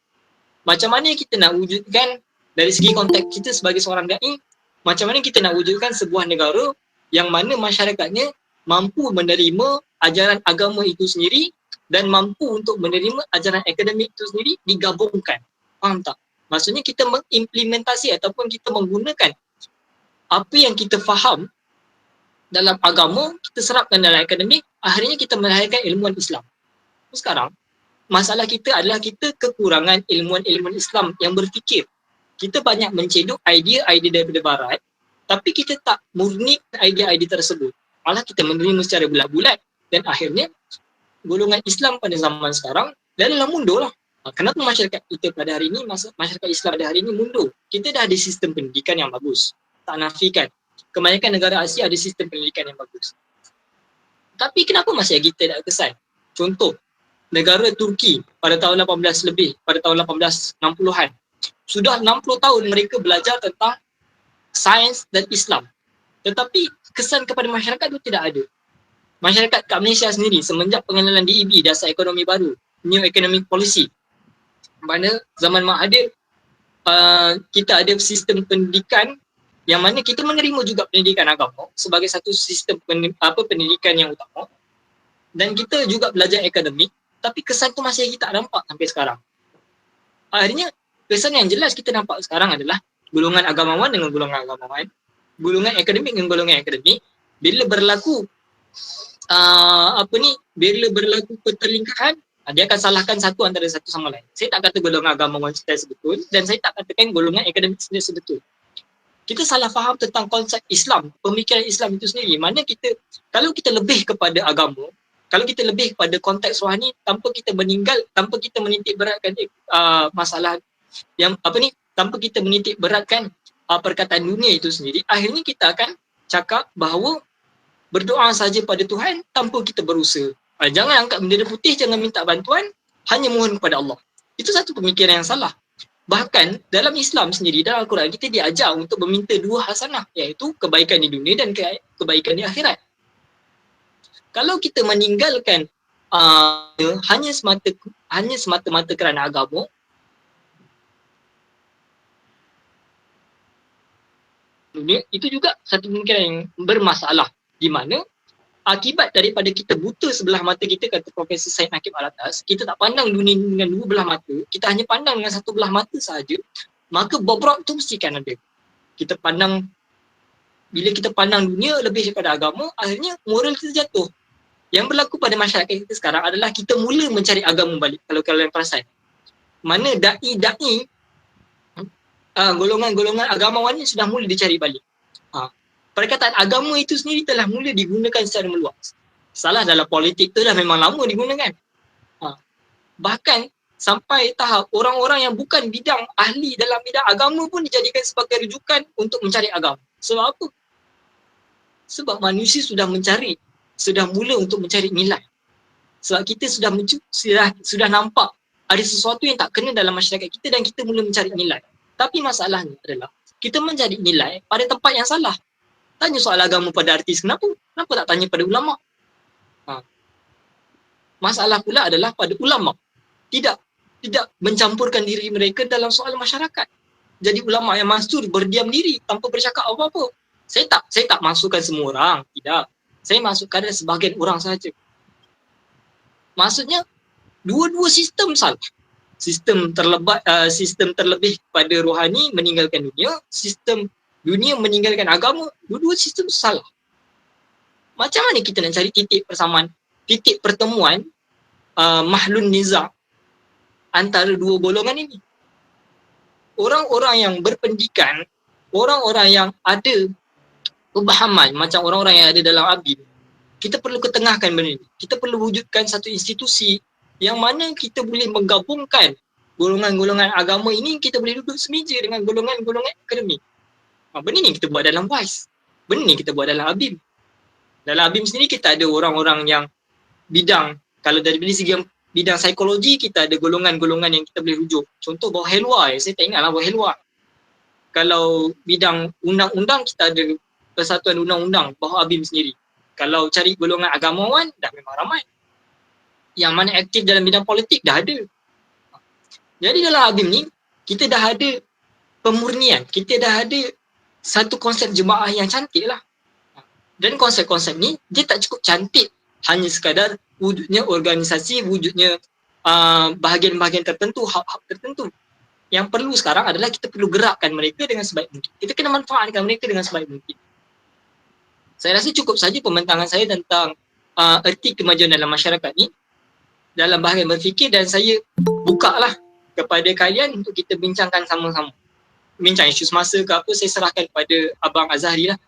Macam mana kita nak wujudkan dari segi konteks kita sebagai seorang da'i, macam mana kita nak wujudkan sebuah negara yang mana masyarakatnya mampu menerima ajaran agama itu sendiri dan mampu untuk menerima ajaran akademik itu sendiri digabungkan. Faham tak? Maksudnya kita mengimplementasi ataupun kita menggunakan apa yang kita faham dalam agama, kita serapkan dalam akademik, akhirnya kita melahirkan ilmuwan Islam. Sekarang, masalah kita adalah kita kekurangan ilmuwan-ilmuwan Islam yang berfikir. Kita banyak mencedok idea-idea daripada barat, tapi kita tak murni idea-idea tersebut. Malah kita menerima secara bulat-bulat dan akhirnya golongan Islam pada zaman sekarang dia adalah mundur lah. Kenapa masyarakat kita pada hari ini, masyarakat Islam pada hari ini mundur? Kita dah ada sistem pendidikan yang bagus. Tak nafikan. Kebanyakan negara Asia ada sistem pendidikan yang bagus. Tapi kenapa masih lagi tidak kesan? Contoh, negara Turki pada tahun 18 lebih, pada tahun 1860-an. Sudah 60 tahun mereka belajar tentang sains dan Islam. Tetapi kesan kepada masyarakat itu tidak ada. Masyarakat kat Malaysia sendiri semenjak pengenalan DEB, Dasar Ekonomi Baru, New Economic Policy, mana zaman Mahathir, kita ada sistem pendidikan yang mana kita menerima juga pendidikan agama sebagai satu sistem pendidikan yang utama, dan kita juga belajar akademik, tapi kesan tu masih kita tak nampak sampai sekarang. Akhirnya kesan yang jelas kita nampak sekarang adalah golongan agamawan dengan golongan agamawan, golongan akademik dengan golongan akademik. Bila berlaku bila berlaku pertelingkahan, dia akan salahkan satu antara satu sama lain. Saya tak kata golongan agamawan secara sebetul, dan saya tak katakan golongan akademik secara sebetul. Kita salah faham tentang konsep Islam, pemikiran Islam itu sendiri. Mana kita, kalau kita lebih kepada agama, kalau kita lebih kepada konteks rohani, tanpa kita menitik beratkan masalah yang tanpa kita menitik beratkan perkataan dunia itu sendiri, akhirnya kita akan cakap bahawa berdoa saja pada Tuhan tanpa kita berusaha. Jangan angkat bendera putih, jangan minta bantuan, hanya mohon kepada Allah. Itu satu pemikiran yang salah. Bahkan dalam Islam sendiri, dalam Al-Quran, kita diajar untuk meminta dua hasanah, iaitu kebaikan di dunia dan kebaikan di akhirat. Kalau kita meninggalkan hanya semata-mata kerana agama, dunia, itu juga satu pemikiran yang bermasalah, di mana akibat daripada kita buta sebelah mata kita, kata Profesor Syed Nakib Alatas, kita tak pandang dunia dengan dua belah mata, kita hanya pandang dengan satu belah mata sahaja, maka bobrok tu mesti akan ada. Bila kita pandang dunia lebih daripada agama, akhirnya moral kita jatuh. Yang berlaku pada masyarakat kita sekarang adalah kita mula mencari agama balik, kalau kalian perasan. Mana da'i, golongan-golongan agamawan sudah mula dicari balik. Perkataan agama itu sendiri telah mula digunakan secara meluas. Salah dalam politik tu dah memang lama digunakan. Bahkan sampai tahap orang-orang yang bukan ahli dalam bidang agama pun dijadikan sebagai rujukan untuk mencari agama. Sebab apa? Sebab manusia sudah mula untuk mencari nilai. Sebab kita sudah nampak ada sesuatu yang tak kena dalam masyarakat kita dan kita mula mencari nilai. Tapi masalahnya adalah kita mencari nilai pada tempat yang salah. Tanya soal agama pada artis, kenapa tak tanya pada ulama? Masalah pula adalah pada ulama. Tidak mencampurkan diri mereka dalam soal masyarakat. Jadi ulama yang masuk berdiam diri tanpa bercakap apa-apa. Saya tak masukkan semua orang, tidak. Saya masukkan sebahagian orang sahaja. Maksudnya dua-dua sistem salah. Sistem terlebih pada rohani meninggalkan dunia, sistem dunia meninggalkan agama, dua-dua sistem salah. Macam mana kita nak cari titik persamaan, titik pertemuan mahlun niza' antara dua golongan ini? Orang-orang yang berpendidikan, orang-orang yang ada kepahaman macam orang-orang yang ada dalam ABIM, kita perlu ketengahkan benda ini. Kita perlu wujudkan satu institusi yang mana kita boleh menggabungkan golongan-golongan agama ini, kita boleh duduk semeja dengan golongan-golongan akademik. Benda ni kita buat dalam WISE. Benda ni kita buat dalam ABIM. Dalam ABIM sendiri kita ada orang-orang yang bidang, kalau dari segi bidang psikologi, kita ada golongan-golongan yang kita boleh rujuk. Contoh bawah helwa, saya tak ingatlah bawah helwa. Kalau bidang undang-undang, kita ada Persatuan Undang-Undang bawah ABIM sendiri. Kalau cari golongan agamawan, dah memang ramai. Yang mana aktif dalam bidang politik, dah ada. Jadi dalam ABIM ni, kita dah ada pemurnian, kita dah ada satu konsep jemaah yang cantik lah. Dan konsep-konsep ni, dia tak cukup cantik hanya sekadar wujudnya organisasi, wujudnya bahagian-bahagian tertentu, hak-hak tertentu. Yang perlu sekarang adalah kita perlu gerakkan mereka dengan sebaik mungkin. Kita kena manfaatkan mereka dengan sebaik mungkin. Saya rasa cukup saja pembentangan saya tentang erti kemajuan dalam masyarakat ni dalam bahagian berfikir, dan saya buka lah kepada kalian untuk kita bincangkan sama-sama. Bincang isu semasa ke apa, saya serahkan kepada Abang Azhari lah.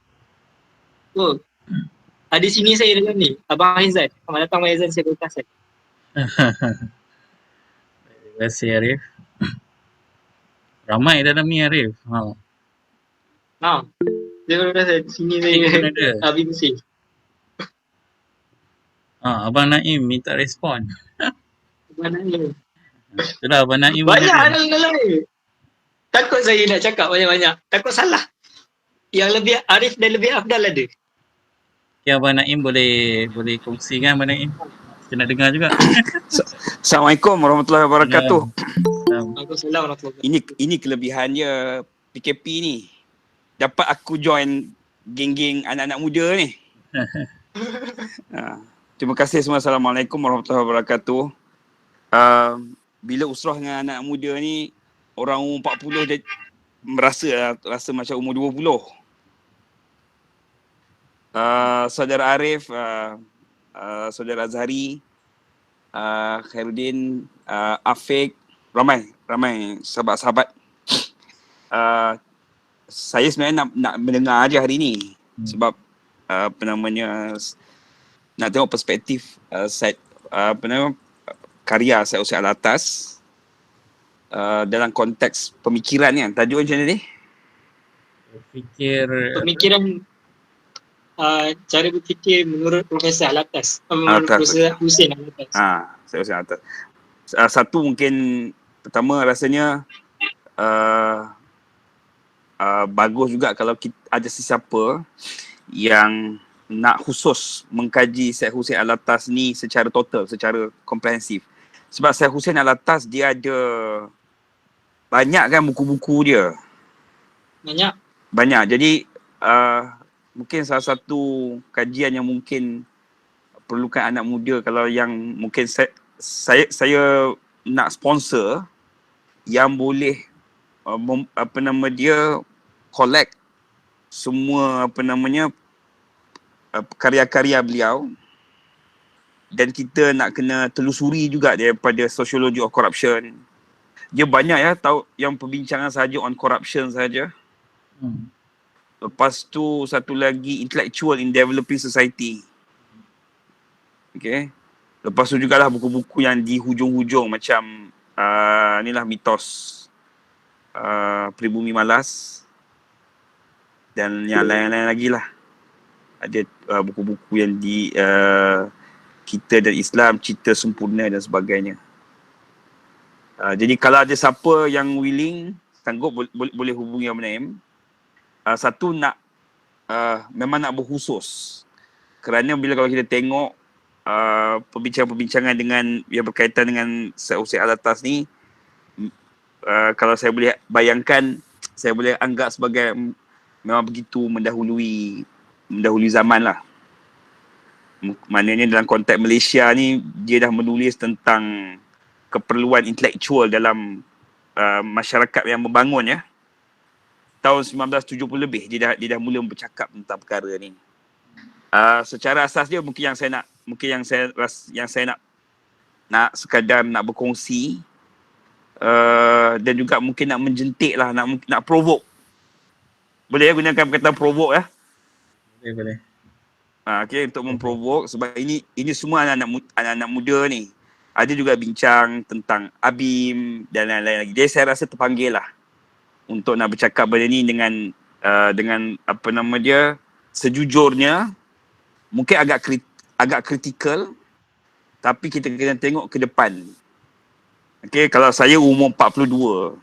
Ada sini saya dalam ni, Abang Aizan. Selamat datang Abang Aizan, saya berkasih. Terima kasih Arif. Ramai dalam ni Arif. Dia rasa sini Naim pun saya ada. habis bersih. Abang Naim minta respon. Mana ni? Itulah Abang Naim pun Banyak ada. dalam ni. Takut saya nak cakap banyak-banyak. Takut salah. Yang lebih Arif dan lebih Afdal ada. Okay, Abang Naim boleh kongsi kan Abang Naim? Kita nak dengar juga. Assalamualaikum warahmatullahi wabarakatuh. Waalaikumsalam warahmatullahi Ini kelebihannya PKP ni. Dapat aku join geng-geng anak-anak muda ni. Terima kasih semua. Assalamualaikum warahmatullahi wabarakatuh. Bila usrah dengan anak muda ni, orang umur 40 dia rasa macam umur 20. Saudara Arif, Saudara Azhari, Khairuddin, Afiq, ramai sahabat-sahabat. Saya sebenarnya nak mendengar aja hari ni sebab nak tengok perspektif karya Syed Hussein Alatas dalam konteks pemikiran kan. Tajuk macam mana ni? Pemikiran cara berfikir menurut Profesor Alatas. Menurut Profesor Hussein Alatas. Syed Hussein Alatas. Satu mungkin pertama rasanya bagus juga kalau kita ada sesiapa yang nak khusus mengkaji Syed Hussein Alatas ni secara total, secara komprehensif. Sebab Syed Hussein Alatas dia ada banyak kan buku-buku dia. Banyak. Jadi mungkin salah satu kajian yang mungkin perlukan anak muda, kalau yang mungkin saya nak sponsor yang boleh collect semua karya-karya beliau, dan kita nak kena telusuri juga daripada Sociology of Corruption. Dia banyak ya tahu yang perbincangan sahaja on corruption saja. Lepas tu satu lagi Intellectual in Developing Society. Okay. Lepas tu jugalah buku-buku yang di hujung-hujung macam inilah Mitos Pribumi Malas dan yang lain-lain lagi lah. Ada buku-buku yang di Kita dan Islam, Cita Sempurna dan sebagainya. Jadi kalau ada siapa yang willing, sanggup, boleh hubungi Abang Naim. Satu memang nak berkhusus. Kerana bila kalau kita tengok perbincangan-perbincangan dengan yang berkaitan dengan Syed Hussein Alatas ni, kalau saya boleh bayangkan, saya boleh anggap sebagai memang begitu mendahului zaman lah. Maknanya dalam konteks Malaysia ni, dia dah menulis tentang keperluan intelektual dalam masyarakat yang membangun ya. Tahun 1970 lebih dia dah mula bercakap tentang perkara ni. Secara asas dia mungkin yang saya nak sekadar nak berkongsi, dan juga mungkin nak menjentik lah, nak provoke. Boleh ya gunakan perkataan provoke ya? Boleh. Okay, untuk memprovoke, sebab ini semua anak-anak muda ni. Ada juga bincang tentang ABIM dan lain-lain lagi. Jadi saya rasa terpanggil lah untuk nak bercakap benda ni dengan sejujurnya, mungkin agak kritikal, tapi kita kena tengok ke depan. Okay, kalau saya umur 42.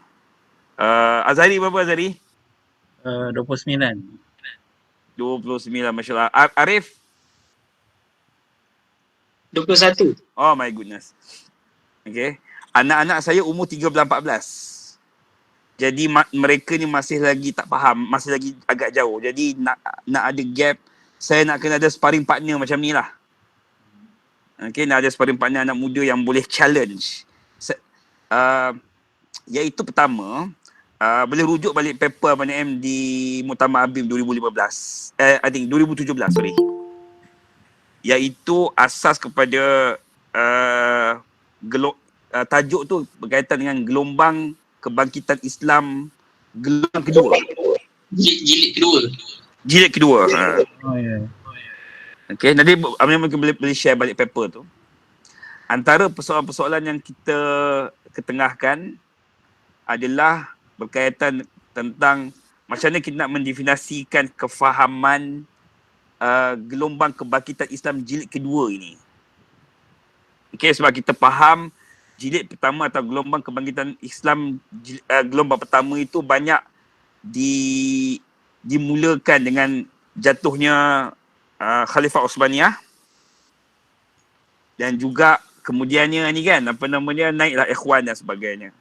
Azhari berapa Azhari? 29. 29, Masya Allah. Arif? 21. Oh my goodness. Okay. Anak-anak saya umur 13-14. Jadi mereka ni masih lagi tak faham, masih lagi agak jauh. Jadi nak ada gap, saya nak kena ada sparring partner macam ni lah. Okay, nak ada sparring partner anak muda yang boleh challenge. Iaitu pertama, boleh rujuk balik paper Abang Naim di Muktamar ABIM 2015. I think 2017, sorry. Iaitu asas kepada tajuk tu berkaitan dengan gelombang kebangkitan Islam gelombang kedua. Jilid kedua. Okay, nanti Abang Naim boleh share balik paper tu. Antara persoalan-persoalan yang kita ketengahkan adalah berkaitan tentang macam mana kita nak mendefinisikan kefahaman gelombang kebangkitan Islam jilid kedua ini. Okay, sebab kita faham jilid pertama atau gelombang kebangkitan Islam gelombang pertama itu banyak dimulakan dengan jatuhnya Khalifah Uthmaniyah, dan juga kemudiannya ni kan naiklah Ikhwan dan sebagainya.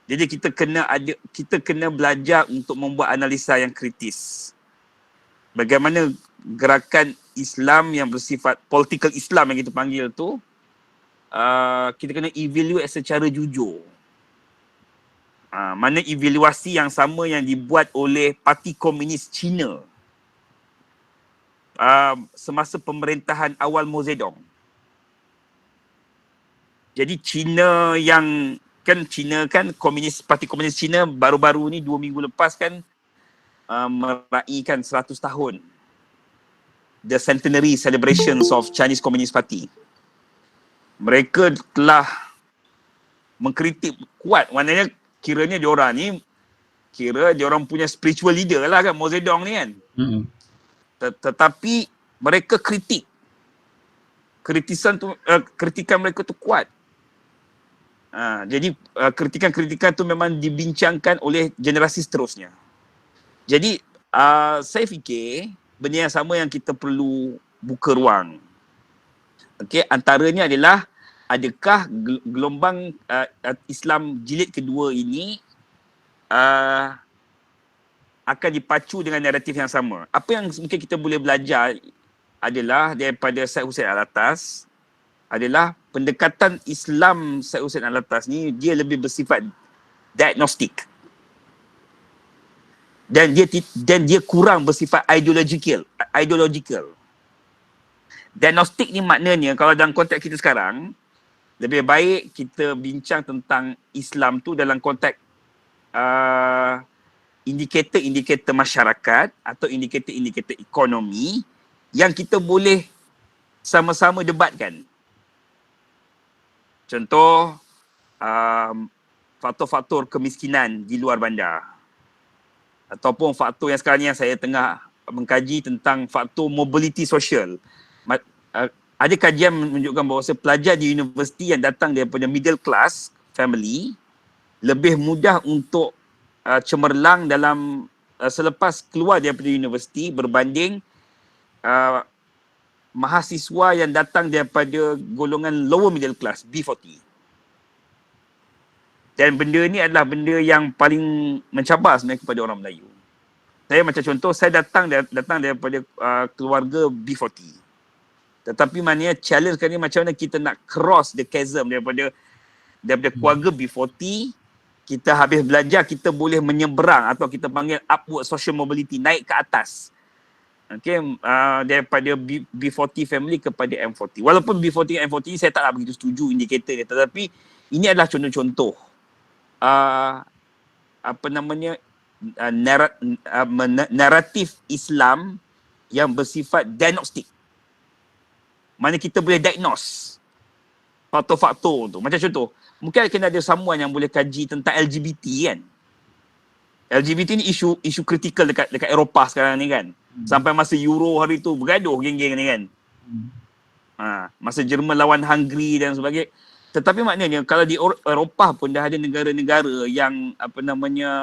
Jadi kita kena belajar untuk membuat analisa yang kritis. Bagaimana gerakan Islam yang bersifat political Islam yang kita panggil tu, kita kena evaluate secara jujur. Mana evaluasi yang sama yang dibuat oleh Parti Komunis Cina semasa pemerintahan awal Mao Zedong. Jadi Cina komunis, Parti Komunis Cina baru-baru ni 2 minggu lepas kan meraihkan 100 tahun. The centenary celebrations of Chinese Communist Party. Mereka telah mengkritik kuat, maknanya kiranya diorang punya spiritual leader lah kan, Mao Zedong ni kan. Tetapi mereka kritikan mereka tu kuat. Jadi kritikan tu memang dibincangkan oleh generasi seterusnya. Jadi saya fikir benda yang sama yang kita perlu buka ruang. Okey, antaranya adalah adakah gelombang Islam jilid kedua ini akan dipacu dengan naratif yang sama. Apa yang mungkin kita boleh belajar adalah daripada Syed Hussein Alatas adalah pendekatan Islam Syed Hussein Alatas ni dia lebih bersifat diagnostik. Dan dia kurang bersifat ideological. Diagnostik ni maknanya kalau dalam konteks kita sekarang, lebih baik kita bincang tentang Islam tu dalam konteks indikator masyarakat atau indikator ekonomi yang kita boleh sama-sama debatkan. Contoh, faktor-faktor kemiskinan di luar bandar. Ataupun faktor yang sekarang ni yang saya tengah mengkaji tentang faktor mobility sosial. Ada kajian menunjukkan bahawa pelajar di universiti yang datang daripada middle class family lebih mudah untuk cemerlang dalam selepas keluar daripada universiti berbanding mahasiswa yang datang daripada golongan lower middle class, B40. Dan benda ni adalah benda yang paling mencabar sebenarnya kepada orang Melayu. Saya macam contoh, saya datang daripada keluarga B40. Tetapi maknanya challenge kali ni macam mana kita nak cross the chasm daripada keluarga B40, kita habis belajar, kita boleh menyeberang atau kita panggil upward social mobility, naik ke atas. Okay, daripada B40 family kepada M40. Walaupun B40 dan M40 saya taklah begitu setuju indikator dia, tetapi ini adalah contoh-contoh naratif Islam yang bersifat diagnostik. Mana kita boleh diagnose faktor-faktor tu. Macam contoh, mungkin kena ada someone yang boleh kaji tentang LGBT kan. LGBT ni isu kritikal dekat Eropah sekarang ni kan. Sampai masa Euro hari tu bergaduh geng-geng ni kan. Masa Jerman lawan Hungary dan sebagainya. Tetapi maknanya kalau di Eropah pun dah ada negara-negara yang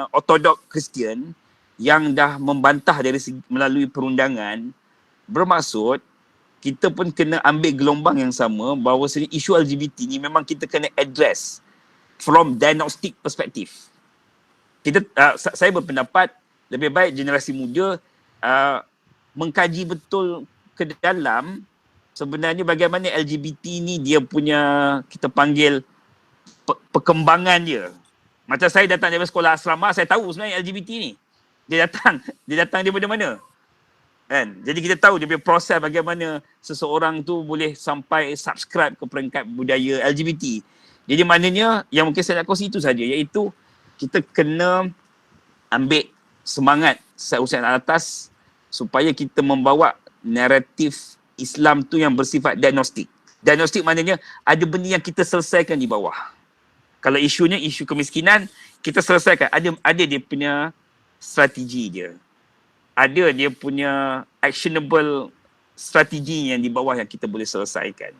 Orthodox Kristian yang dah membantah dari melalui perundangan, bermaksud kita pun kena ambil gelombang yang sama bahawa isu LGBT ni memang kita kena address from diagnostic perspective. Saya berpendapat lebih baik generasi muda mengkaji betul ke dalam sebenarnya bagaimana LGBT ni dia punya, kita panggil perkembangan dia. Macam saya datang dari sekolah asrama, saya tahu sebenarnya LGBT ni. Dia datang daripada mana? Kan? Jadi kita tahu dia punya proses bagaimana seseorang tu boleh sampai subscribe ke peringkat budaya LGBT. Jadi maknanya yang mungkin saya nak kongsi itu saja, iaitu kita kena ambil semangat Syed Hussein Alatas supaya kita membawa naratif Islam tu yang bersifat diagnostik. Diagnostik maknanya ada benda yang kita selesaikan di bawah. Kalau isunya isu kemiskinan, kita selesaikan. Ada dia punya strategi dia. Ada dia punya actionable strategi yang di bawah yang kita boleh selesaikan.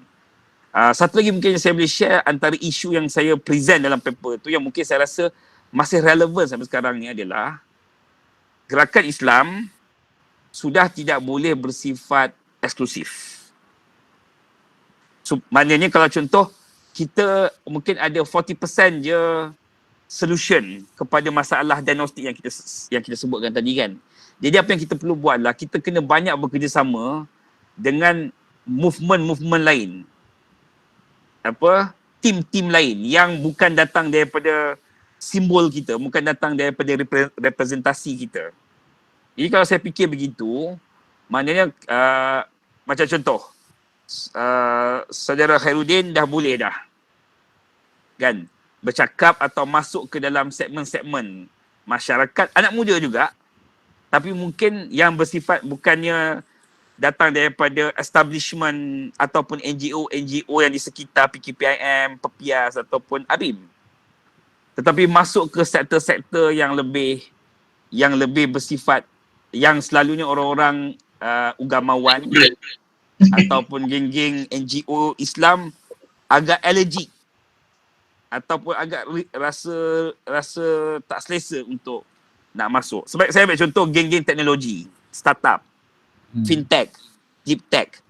Satu lagi mungkin saya boleh share antara isu yang saya present dalam paper tu yang mungkin saya rasa masih relevan sampai sekarang ni adalah gerakan Islam sudah tidak boleh bersifat eksklusif. So, maknanya kalau contoh kita mungkin ada 40% je solution kepada masalah diagnostik yang kita sebutkan tadi kan. Jadi apa yang kita perlu buat lah, kita kena banyak bekerjasama dengan movement-movement lain. Tim-tim lain yang bukan datang daripada simbol kita, bukan datang daripada representasi kita. Jadi kalau saya fikir begitu, maknanya macam contoh, saudara Khairuddin dah boleh dah kan bercakap atau masuk ke dalam segmen-segmen masyarakat, anak muda juga, tapi mungkin yang bersifat bukannya datang daripada establishment ataupun NGO yang di sekitar PKPIM, Pepias ataupun ABIM, tetapi masuk ke sektor-sektor yang lebih bersifat yang selalunya orang-orang ugamawan ataupun geng-geng NGO Islam agak allergic ataupun agak rasa tak selesa untuk nak masuk. Sebab saya ambil contoh geng-geng teknologi, startup, fintech, deep tech,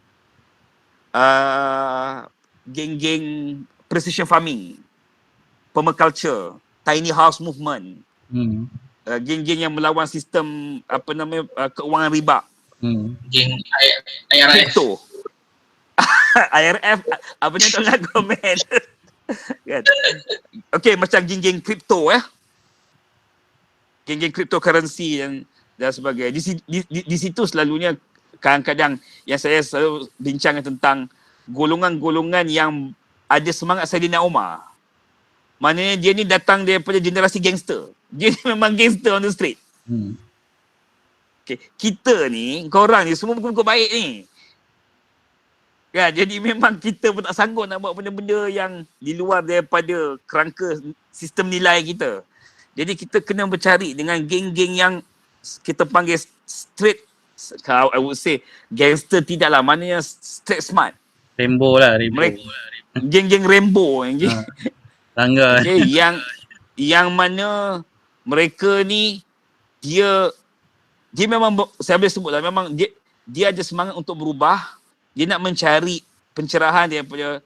geng-geng precision farming, permaculture, tiny house movement, geng-geng yang melawan sistem keuangan riba, Geng IRF. crypto. IRF apa ni tak nak komen. Kan? Okay, macam geng-geng crypto geng-geng cryptocurrency dan sebagainya. Di situ selalunya kadang-kadang yang saya selalu bincangkan tentang golongan-golongan yang ada semangat Saidina Umar. Maknanya dia ni datang daripada generasi gangster. Dia ni memang gangster on the street. Okay. Kita ni, korang ni semua muka-muka baik ni. Ya, jadi memang kita pun tak sanggup nak buat benda-benda yang di luar daripada kerangka sistem nilai kita. Jadi kita kena bercari dengan geng-geng yang kita panggil straight, I would say gangster tidaklah, maknanya straight smart. Rainbow lah, Rainbow. Geng-geng Rainbow. Tangga. Okay, yang mana mereka ni dia memang, saya boleh sebut lah, memang dia ada semangat untuk berubah. Dia nak mencari pencerahan daripada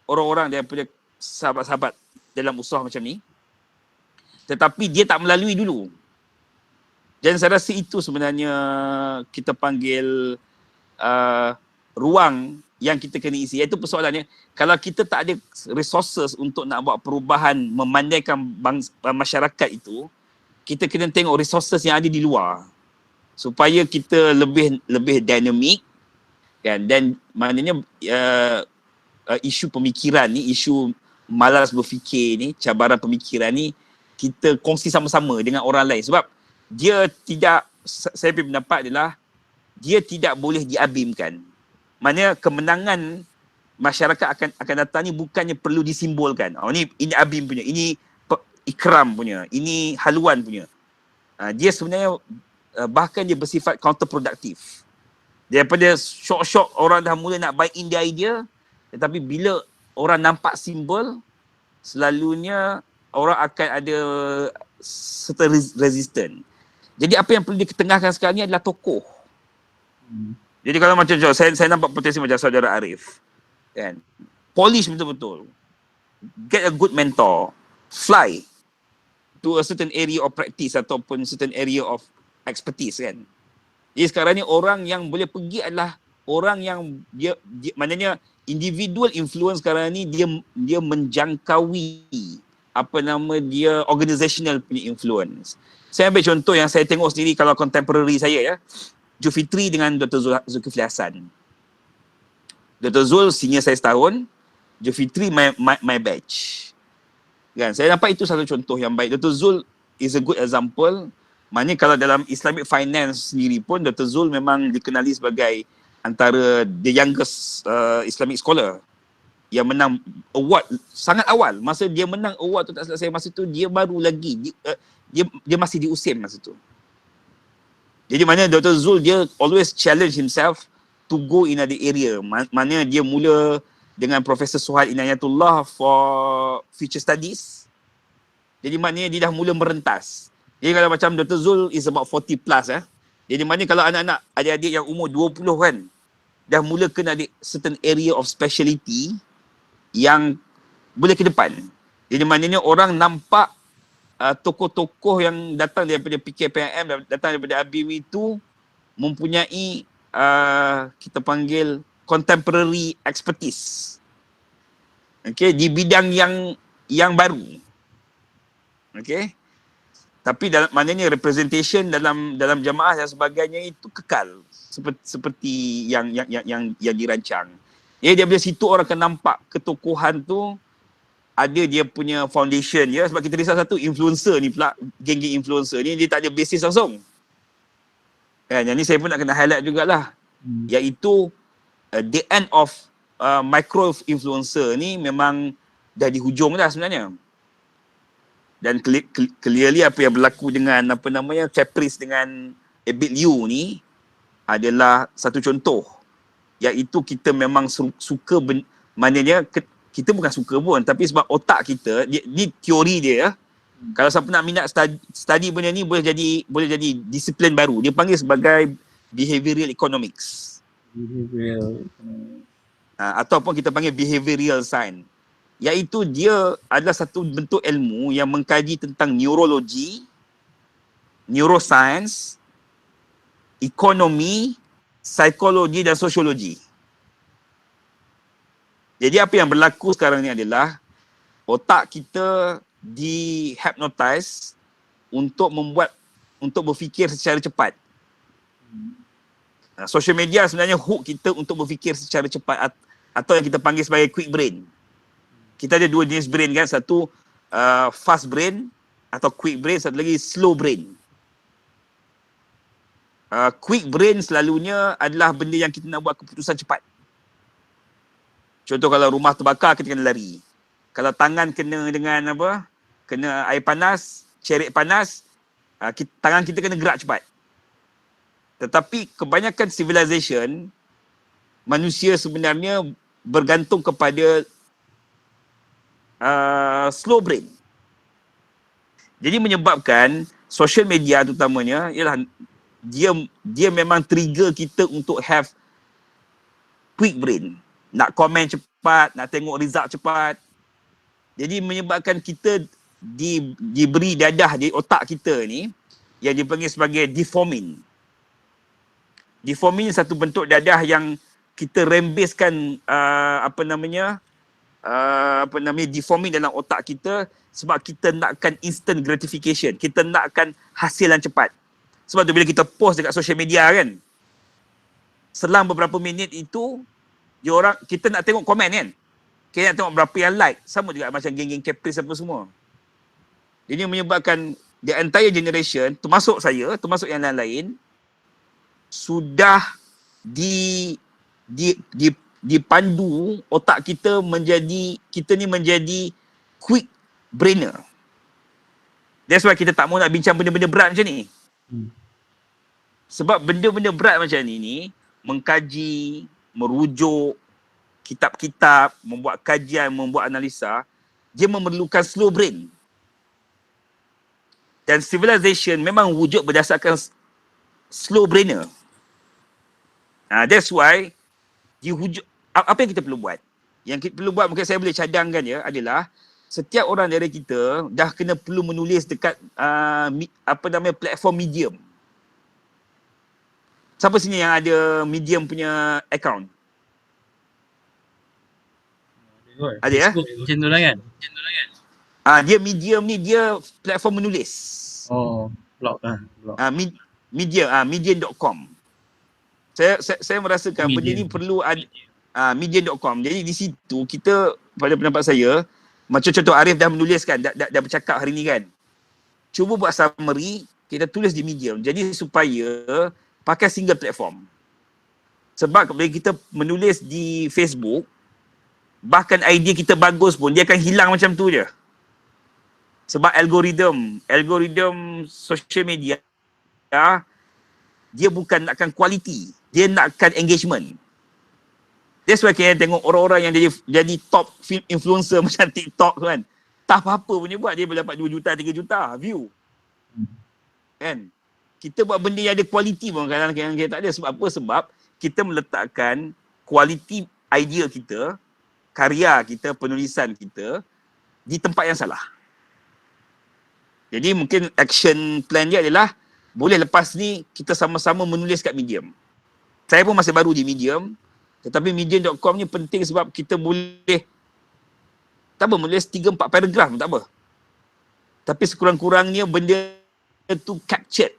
orang-orang, daripada sahabat-sahabat dalam usaha macam ni. Tetapi dia tak melalui dulu. Dan saya rasa itu sebenarnya kita panggil ruang yang kita kena isi. Iaitu persoalannya, kalau kita tak ada resources untuk nak buat perubahan, memandaikan masyarakat itu, kita kena tengok resources yang ada di luar. Supaya kita lebih dinamik. Kan? Dan maknanya isu pemikiran ni, isu malas berfikir ni, cabaran pemikiran ni, kita kongsi sama-sama dengan orang lain. Sebab dia tidak, saya punya pendapat adalah, dia tidak boleh diabimkan. Maknanya kemenangan masyarakat akan datang ni bukannya perlu disimbolkan. Ini abim punya, ini ikram punya, ini haluan punya. Dia sebenarnya bahkan dia bersifat counterproductive. Daripada syok-syok orang dah mula nak buy in the idea, tetapi bila orang nampak simbol, selalunya orang akan ada certain resistance. Jadi apa yang perlu diketengahkan sekarang ni adalah tokoh. Jadi kalau macam saya nampak potensi macam saudara Arif, kan, polish betul-betul, get a good mentor, fly to a certain area of practice ataupun certain area of expertise, kan. Jadi sekarang ni orang yang boleh pergi adalah orang yang dia maknanya individual influence sekarang ni dia menjangkaui organizational punya influence. Saya ambil contoh yang saya tengok sendiri kalau contemporary saya ya. Julfitri dengan Dr. Zulkifli Hasan. Dr. Zul senior saya setahun, Julfitri my batch. Kan, saya nampak itu satu contoh yang baik. Dr. Zul is a good example. Maknanya kalau dalam Islamic finance sendiri pun Dr. Zul memang dikenali sebagai antara the youngest Islamic scholar yang menang award sangat awal. Masa dia menang award tu tak selesai masa tu, dia baru lagi dia masih di USIM masa tu. Jadi mana Dr. Zul dia always challenge himself to go in other area. Mana dia mula dengan Profesor Suhail Inayatullah for future studies. Jadi maknanya dia dah mula merentas. Jadi kalau macam Dr. Zul is about 40 plus Jadi maknanya kalau anak-anak adik-adik yang umur 20 kan dah mula kena ada certain area of speciality yang boleh ke depan. Jadi maknanya orang nampak tokoh-tokoh yang datang daripada PKPM, datang daripada ABIM itu mempunyai kita panggil contemporary expertise. Okay, di bidang yang baru. Okay. Tapi maknanya representation dalam jamaah dan sebagainya itu kekal seperti yang dirancang. Dia bila situ orang akan nampak ketokohan tu ada dia punya foundation dia, sebab kita risau satu influencer ni pula, geng-geng influencer ni dia tak ada basis langsung. Kan, yang ni saya pun nak kena highlight jugalah. Iaitu the end of micro influencer ni memang dah di hujung dah sebenarnya. Dan clearly apa yang berlaku dengan Caprice dengan Abid Liu ni adalah satu contoh. Iaitu kita memang suka maknanya kita bukan suka pun, tapi sebab otak kita ni teori dia kalau siapa nak minat study benda ni boleh jadi disiplin baru. Dia panggil sebagai behavioral economics. Ataupun kita panggil behavioral science. Iaitu dia adalah satu bentuk ilmu yang mengkaji tentang neurologi, neuroscience, ekonomi, psikologi dan sosiologi. Jadi apa yang berlaku sekarang ni adalah otak kita di-hypnotize untuk berfikir secara cepat. Social media sebenarnya hook kita untuk berfikir secara cepat atau yang kita panggil sebagai quick brain. Kita ada dua jenis brain kan, satu fast brain atau quick brain, satu lagi slow brain. Quick brain selalunya adalah benda yang kita nak buat keputusan cepat. Contoh kalau rumah terbakar, kita kena lari. Kalau tangan kena dengan kena air panas, cerit panas, tangan kita kena gerak cepat. Tetapi kebanyakan civilization, manusia sebenarnya bergantung kepada slow brain. Jadi menyebabkan social media terutamanya ialah dia memang trigger kita untuk have quick brain. Nak komen cepat, nak tengok result cepat. Jadi menyebabkan kita diberi dadah di otak kita ni yang dipanggil sebagai deforming. Deforming satu bentuk dadah yang kita rembeskan deforming dalam otak kita sebab kita nakkan instant gratification. Kita nakkan hasil yang cepat. Sebab tu bila kita post dekat social media kan, selang beberapa minit itu kita nak tengok komen kan. Kita nak tengok berapa yang like. Sama juga macam geng-geng Caprice apa semua. Jadi menyebabkan the entire generation, termasuk saya, termasuk yang lain-lain, sudah dipandu otak kita menjadi quick brainer. That's why kita tak mau nak bincang benda-benda berat macam ni. Sebab benda-benda berat macam ni mengkaji, merujuk kitab-kitab, membuat kajian, membuat analisa, dia memerlukan slow brain. Dan civilization memang wujud berdasarkan slow brainer. That's why apa yang kita perlu buat? Yang kita perlu buat, mungkin saya boleh cadangkan adalah setiap orang dari kita dah kena perlu menulis dekat platform Medium. Siapa sini yang ada Medium punya account? Ada ya? Macam tu lah kan? Dia Medium ni dia platform menulis. Oh, blog lah. Medium, medium.com. Saya merasakan benda ni perlu ada medium.com. Jadi di situ kita, pada pendapat saya, macam contoh Arif dah menuliskan, dah bercakap hari ni kan. Cuba buat summary, kita tulis di Medium. Jadi supaya pakai single platform. Sebab bila kita menulis di Facebook, bahkan idea kita bagus pun dia akan hilang macam tu je. Sebab algoritma social media dia bukan nakkan quality, dia nakkan engagement. That's why kita tengok orang-orang yang jadi top influencer macam TikTok tu kan, tak apa-apa punya buat, dia boleh dapat 2 juta 3 juta view kan. Kita buat benda yang ada quality pun kadang-kadang kita tak ada. Sebab apa? Sebab kita meletakkan quality idea kita, karya kita, penulisan kita di tempat yang salah. Jadi mungkin action plan dia adalah boleh lepas ni kita sama-sama menulis kat Medium. Saya pun masih baru di Medium, tetapi medium.com ni penting sebab kita boleh tak apa, menulis 3-4 paragraf pun tak apa. Tapi sekurang-kurangnya benda tu captured.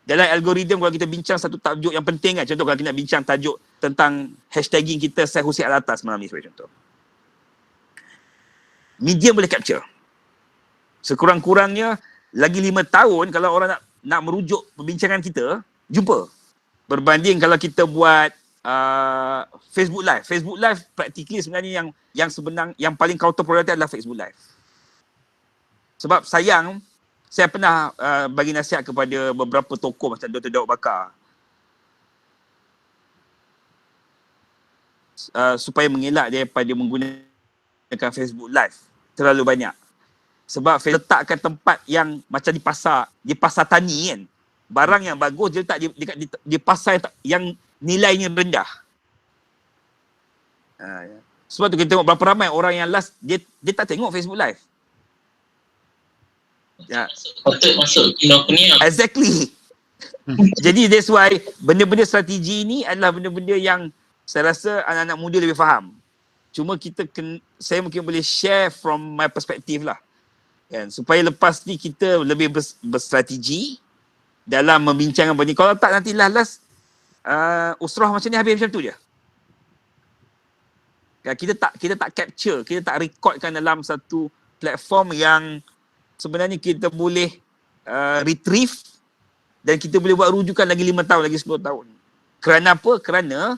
Dalam algoritma kalau kita bincang satu tajuk yang penting kan, contoh kalau kita nak bincang tajuk tentang hashtagging kita Syed Hussein Alatas malam ni sebagai contoh. Medium boleh capture. Sekurang-kurangnya lagi 5 tahun kalau orang nak merujuk perbincangan kita, jumpa. Berbanding kalau kita buat Facebook Live. Facebook Live practically sebenarnya yang paling counter productive adalah Facebook Live. Sebab sayang, saya pernah bagi nasihat kepada beberapa tokoh macam Dr. Daud Bakar supaya mengelak daripada menggunakan Facebook Live terlalu banyak. Sebab letakkan tempat yang macam di pasar tani kan. Barang yang bagus dia letak di pasar yang nilainya rendah. Sebab tu kita tengok berapa ramai orang yang last dia tak tengok Facebook Live. Ya. Patut masuk Kinokuniya. Exactly. Jadi that's why benda-benda strategi ni adalah benda-benda yang saya rasa anak-anak muda lebih faham. Cuma saya mungkin boleh share from my perspective lah. Kan, supaya lepas ni kita lebih berstrategi dalam membincangkan benda ni. Kalau tak nantilah last usrah macam ni habis macam tu je. Kan, kita tak capture, kita tak recordkan dalam satu platform yang sebenarnya kita boleh retrieve dan kita boleh buat rujukan lagi 5 tahun, lagi 10 tahun. Kerana apa? Kerana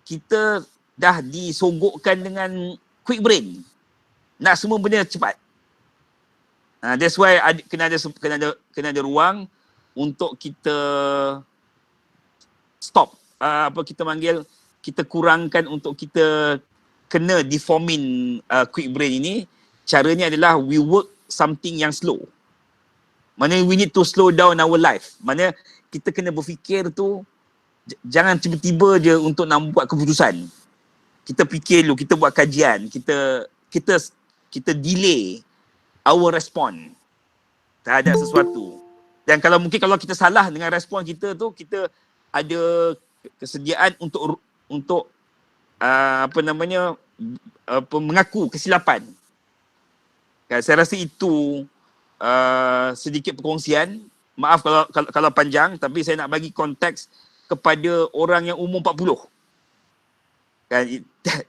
kita dah disogokkan dengan quick brain. Nak semua benda cepat. That's why kena ada ruang untuk kita stop. Kita panggil, kita kurangkan untuk kita kena deforming quick brain ini. Caranya adalah we work something yang slow. Maknanya we need to slow down our life. Maknanya kita kena berfikir tu jangan tiba-tiba je untuk nak buat keputusan. Kita fikir dulu, kita buat kajian, kita delay our respon terhadap sesuatu. Dan kalau kita salah dengan respon kita tu, kita ada kesediaan untuk mengaku kesilapan. Saya rasa itu sedikit perkongsian. Maaf kalau panjang, tapi saya nak bagi konteks kepada orang yang umur 40. Kan,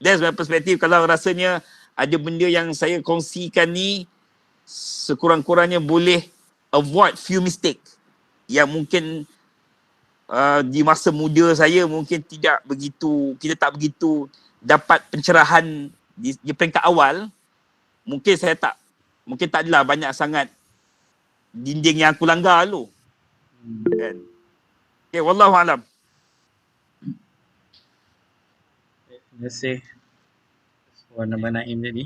that's my perspective. Kalau rasanya ada benda yang saya kongsikan ni sekurang-kurangnya boleh avoid few mistake yang mungkin di masa muda saya mungkin kita tak begitu dapat pencerahan di peringkat awal. Mungkin tak adalah banyak sangat dinding yang aku langgar dulu. Kan? Okay, wallahu alam. Terima kasih soalan Abang Naim tadi.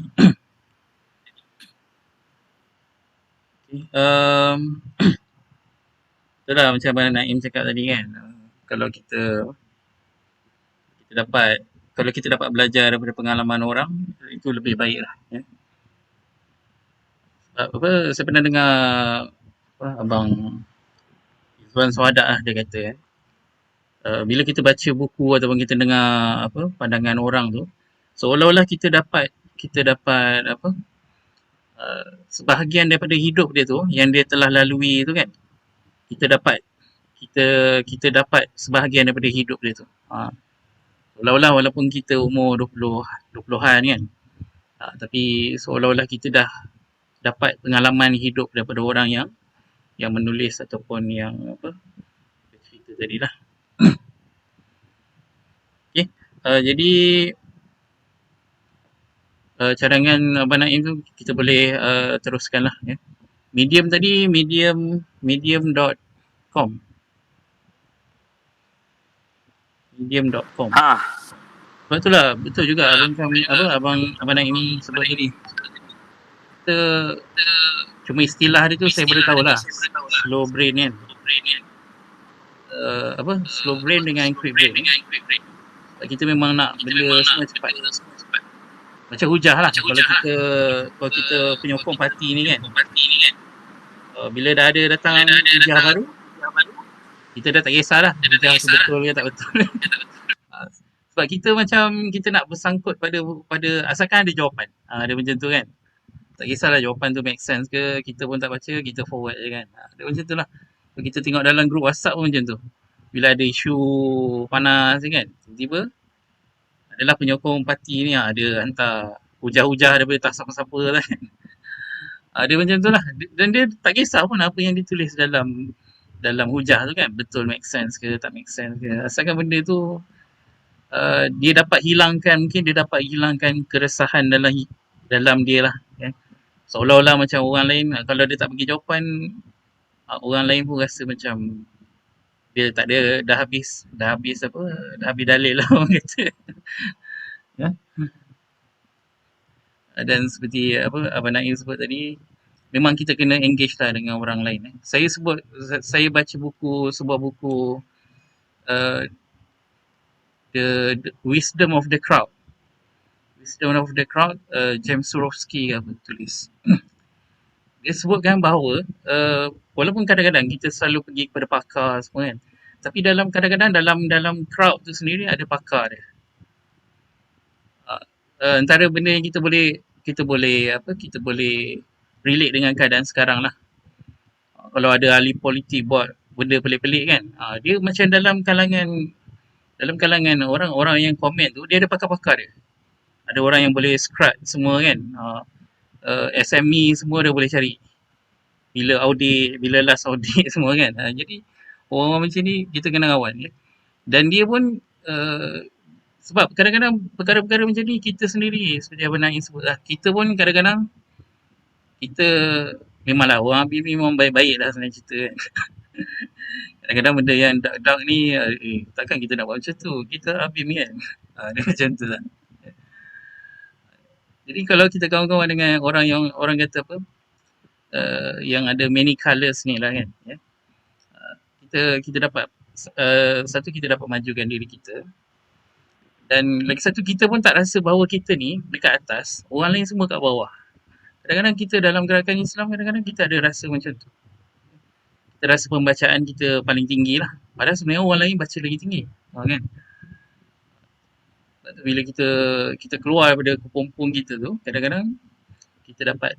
Okay. Itulah macam Abang Naim cakap tadi kan. Kalau kita dapat belajar daripada pengalaman orang, itu lebih baik lah. Ya. Saya pernah dengar Abang Izwan Suhadak lah, dia kata kan. Bila kita baca buku ataupun kita dengar pandangan orang tu, seolah-olah kita dapat sebahagian daripada hidup dia tu yang dia telah lalui tu kan, kita dapat sebahagian daripada hidup dia tu. Seolah-olah walaupun kita umur 20-an kan, tapi seolah-olah kita dah dapat pengalaman hidup daripada orang yang menulis ataupun yang cerita tadi lah. Okay. Jadi cadangan Abang Naim tu kita boleh teruskan lah ya. Medium tadi medium.com. Medium.com. Sebab itulah betul juga abang Naim sebut tadi. Kita cuma istilah dia tu saya baru tahu lah. Slow brain kan. Slow brain dengan quick brain. Sebab kita memang nak benda semua cepat. Macam hujah lah. Kalau kita penyokong parti ni kan. Bila dah ada datang hujah baru, kita dah tak kisahlah hujah tu betul ke tak betul. Sebab kita macam kita nak bersangkut pada asalkan ada jawapan. Dia macam tu kan. Tak kisahlah jawapan tu make sense ke, kita pun tak baca, kita forward je kan. Dia macam tu lah. Kita tengok dalam grup WhatsApp pun macam tu. Bila ada isu panas kan, tiba-tiba adalah penyokong parti ni dia hantar hujah-hujah daripada tak siapa-siapa lah kan. Dia macam tu lah. Dan dia tak kisah pun apa yang ditulis dalam hujah tu kan, betul make sense ke tak make sense ke. Asalkan benda tu dia dapat hilangkan keresahan dalam dia lah kan. Seolah-olah macam orang lain kalau dia tak bagi jawapan, orang lain pun rasa macam dia tak ada, dah habis dalil lah orang kata. Ya. Dan seperti Abang Naim sebut tadi, memang kita kena engage lah dengan orang lain. Saya baca sebuah buku The Wisdom of the Crowd. James Surowski tulis. Dia sebutkan bahawa walaupun kadang-kadang kita selalu pergi kepada pakar semua kan, tapi kadang-kadang dalam crowd tu sendiri ada pakar dia. Antara benda yang kita boleh relate dengan keadaan sekarang lah. Kalau ada ahli politik buat benda pelik-pelik kan, dia macam dalam kalangan orang-orang yang komen tu, dia ada pakar-pakar dia. Ada orang yang boleh scrub semua kan, SME semua dia boleh cari. Bila last audit semua kan. Jadi orang macam ni kita kena kawan ya. Dan dia pun sebab kadang-kadang perkara-perkara macam ni kita sendiri, seperti Abang Naim sebut lah, kita pun kadang-kadang kita memanglah orang Habib memang baik-baik lah sebenarnya cerita kan. Kadang-kadang benda yang dark-dark ni takkan kita nak buat macam tu, kita Habib kan. Dia macam tu lah. Jadi kalau kita kawan-kawan dengan orang yang orang kata yang ada many colours ni lah kan ya. Kita dapat satu, kita dapat majukan diri kita, dan lagi satu, kita pun tak rasa bahawa kita ni dekat atas, orang lain semua kat bawah. Kadang-kadang kita dalam gerakan Islam, kadang-kadang kita ada rasa macam tu. Kita rasa pembacaan kita paling tinggi lah, padahal sebenarnya orang lain baca lagi tinggi kan. Bila kita keluar daripada kepompong kita tu, kadang-kadang kita dapat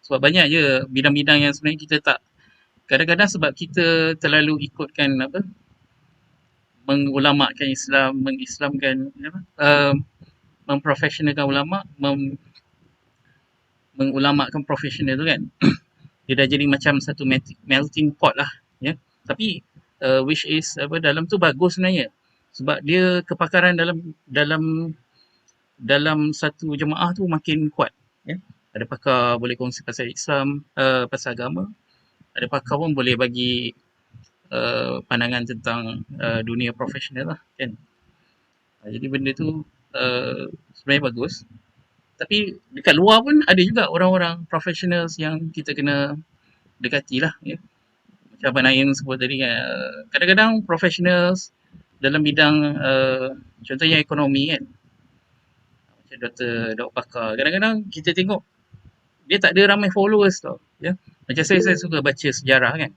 sebab banyak je bidang-bidang yang sebenarnya kita tak, kadang-kadang sebab kita terlalu ikutkan mengulamakan Islam, mengislamkan memprofesionalkan ulama, mengulamakan profesional tu kan. Dia dah jadi macam satu melting pot lah ya. Tapi which is dalam tu bagus sebenarnya, sebab dia kepakaran dalam satu jemaah tu makin kuat ya. Ada pakar boleh kongsi pasal Islam, pasal agama. Ada pakar pun boleh bagi pandangan tentang dunia profesional lah kan. Jadi benda tu sebenarnya bagus. Tapi dekat luar pun ada juga orang-orang professionals yang kita kena dekati lah ya. Macam Abang Naim sebut tadi kan, kadang-kadang professionals dalam bidang contohnya ekonomi kan, macam doktor pakar, kadang-kadang kita tengok dia tak ada ramai followers tau ya. Macam saya suka baca sejarah kan.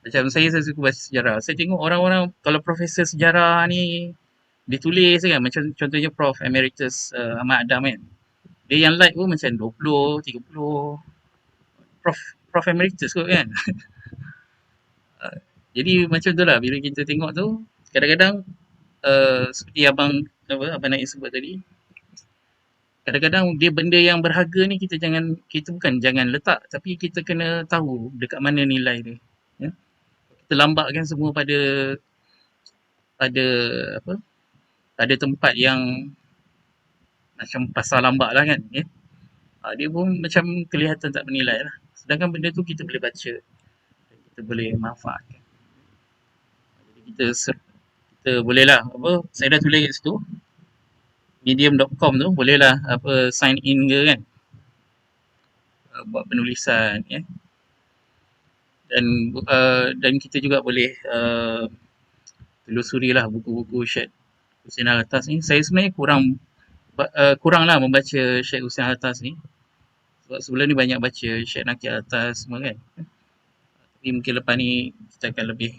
Macam saya suka baca sejarah. Saya tengok orang-orang, kalau profesor sejarah ni ditulis kan, macam contohnya Prof Emeritus Ahmad Adam kan. Dia yang like pun macam 20, 30. Prof Emeritus kot kan. Jadi macam tu lah, bila kita tengok tu, kadang-kadang seperti Abang Naim sebut tadi, kadang-kadang dia benda yang berharga ni kita bukan jangan letak, tapi kita kena tahu dekat mana nilai dia ya. terlambatkan semua pada apa, pada tempat yang macam pasar lambat lah kan, ya. Dia pun macam kelihatan tak bernilai lah. Sedangkan benda tu kita boleh baca, kita boleh manfaatkan. Jadi kita boleh lah, apa, saya dah tulis kat situ, medium.com tu boleh lah apa, sign in ke kan, buat penulisan, ya. Dan kita juga boleh telusuri lah buku-buku Syed Hussein Alatas ni. Saya sebenarnya kurang lah membaca Syed Hussein Alatas ni, sebab sebelum ni banyak baca Syed Nakil Alatas semua kan. Tapi mungkin lepas ni kita akan lebih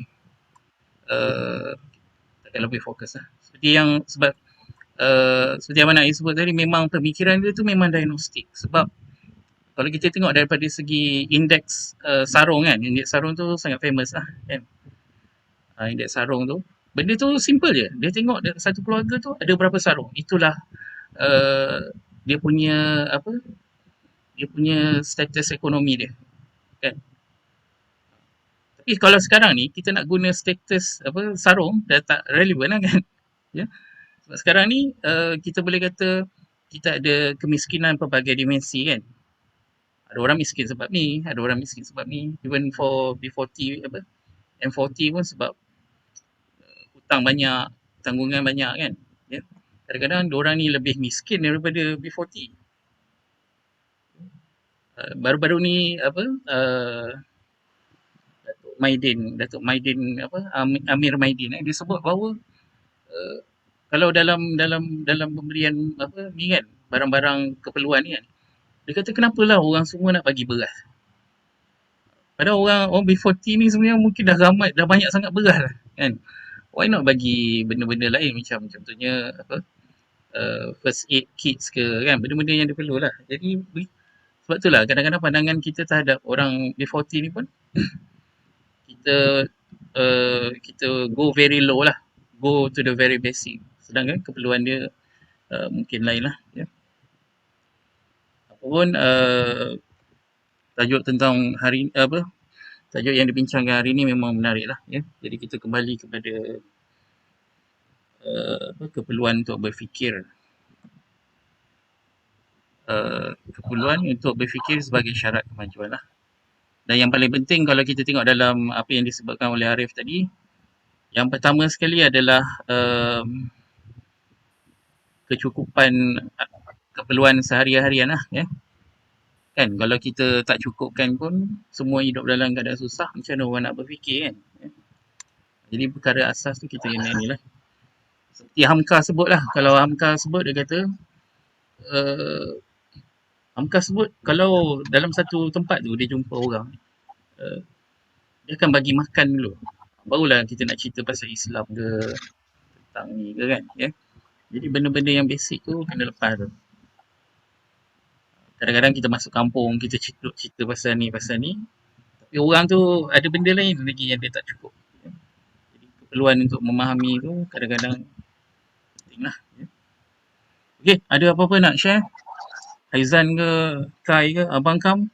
fokus lah. Seperti Abang Naim sebut tadi, memang pemikiran dia tu memang diagnostik. Sebab kalau kita tengok daripada segi indeks sarung kan, indeks sarung tu sangat famous lah kan. Indeks sarung tu, benda tu simple je. Dia tengok satu keluarga tu ada berapa sarung. Itulah dia punya status ekonomi dia kan. Tapi kalau sekarang ni kita nak guna status sarung, dah tak relevan lah kan, ya. Sebab sekarang ni kita boleh kata kita ada kemiskinan pelbagai dimensi kan. Ada orang miskin sebab ni, ada orang miskin sebab ni. Even for B40 M40 pun sebab hutang banyak, tanggungan banyak kan, ya. Kadang-kadang diorang ni lebih miskin daripada B40. Baru-baru ni Datuk Maidin Amir Maidin dia sebut bahawa kalau dalam pemberian ni kan, barang-barang keperluan ni kan, dia kata kenapalah orang semua nak bagi beras. Padahal orang B40 ni sebenarnya mungkin dah banyak sangat beras lah kan. Why not bagi benda-benda lain macam contohnya first aid kits ke kan, benda-benda yang dia perlu lah. Jadi sebab itulah kadang-kadang pandangan kita terhadap orang B40 ni pun kita go very low lah, go to the very basic, sedangkan keperluan dia mungkin lain lah, ya. Apapun tajuk tentang tajuk yang dibincangkan hari ni memang menarik lah, ya. Jadi kita kembali kepada keperluan untuk berfikir, keperluan untuk berfikir sebagai syarat kemajuan lah. Dan yang paling penting kalau kita tengok dalam apa yang disebutkan oleh Arif tadi, yang pertama sekali adalah kecukupan keperluan sehari-harian lah, ya. Kan kalau kita tak cukupkan pun, semua hidup dalam keadaan susah, macam mana orang nak berfikir kan, ya? Jadi perkara asas tu kita kena ni lah. Seperti Hamka sebut lah, kalau Hamka sebut dia kata Hamka sebut kalau dalam satu tempat tu dia jumpa orang, dia akan bagi makan dulu, barulah kita nak cerita pasal Islam ke tentang ni ke kan, ya. Jadi benda-benda yang basic tu kena lepas tu. Kadang-kadang kita masuk kampung, kita cerita pasal ni, tapi orang tu ada benda lain lagi yang dia tak cukup, ya. Jadi keperluan untuk memahami tu kadang-kadang penting lah, ya. Okay, ada apa-apa nak share? Aizan ke, Kai ke, Abang Kam?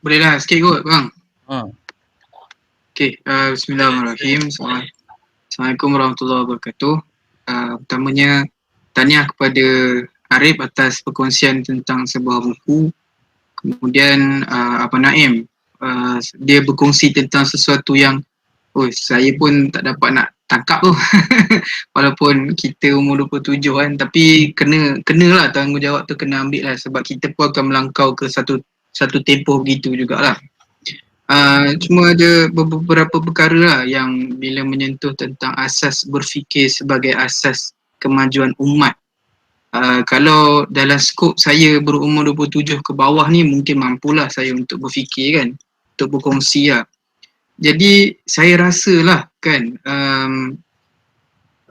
Boleh lah sikit kot bang. Ha. Okay, bismillahirrahmanirrahim. Assalamualaikum warahmatullahi wabarakatuh. Pertamanya tahniah kepada Arif atas perkongsian tentang sebuah buku. Kemudian Abang Naim, dia berkongsi tentang sesuatu yang saya pun tak dapat nak tangkap tu. Walaupun kita umur 27 kan, tapi kenalah tanggungjawab tu kena ambil lah, sebab kita pun akan melangkau ke satu tempoh begitu jugalah. Cuma ada beberapa perkara lah yang bila menyentuh tentang asas berfikir sebagai asas kemajuan umat. Kalau dalam skop saya berumur 27 ke bawah ni, mungkin mampulah saya untuk berfikir kan, untuk berkongsi lah. Jadi saya rasalah kan,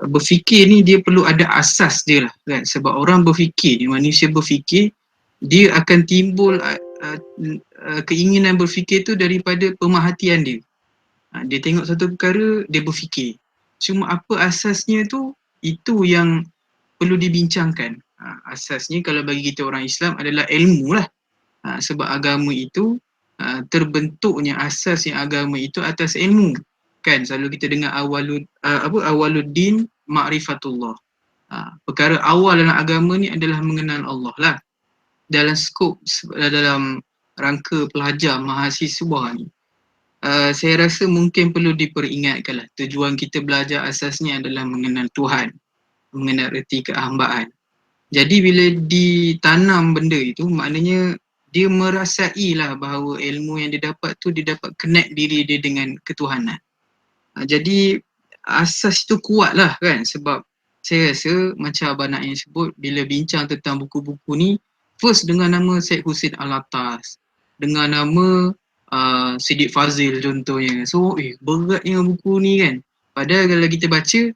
berfikir ni dia perlu ada asas dia lah kan. Sebab orang berfikir ni, manusia berfikir, dia akan timbul keinginan berfikir tu daripada pemerhatian dia. Dia tengok satu perkara, dia berfikir. Cuma apa asasnya tu, itu yang perlu dibincangkan. Asasnya kalau bagi kita orang Islam adalah ilmu lah. Sebab agama itu terbentuknya asasnya agama itu atas ilmu. Kan selalu kita dengar awaluddin ma'rifatullah. Perkara awal dalam agama ni adalah mengenal Allah lah. Dalam skop, dalam rangka pelajar mahasiswa ni, saya rasa mungkin perlu diperingatkan lah, tujuan kita belajar asasnya adalah mengenal Tuhan, mengenal erti kehambaan. Jadi bila ditanam benda itu, maknanya dia merasai lah bahawa ilmu yang dia dapat tu, dia dapat connect diri dia dengan ketuhanan. Jadi asas itu kuat lah kan, sebab saya rasa macam Abang Naim sebut, bila bincang tentang buku-buku ni, first dengan nama Syed Hussein Alatas, dengan nama Siddiq Fazil contohnya. So beratnya buku ni kan. Padahal kalau kita baca,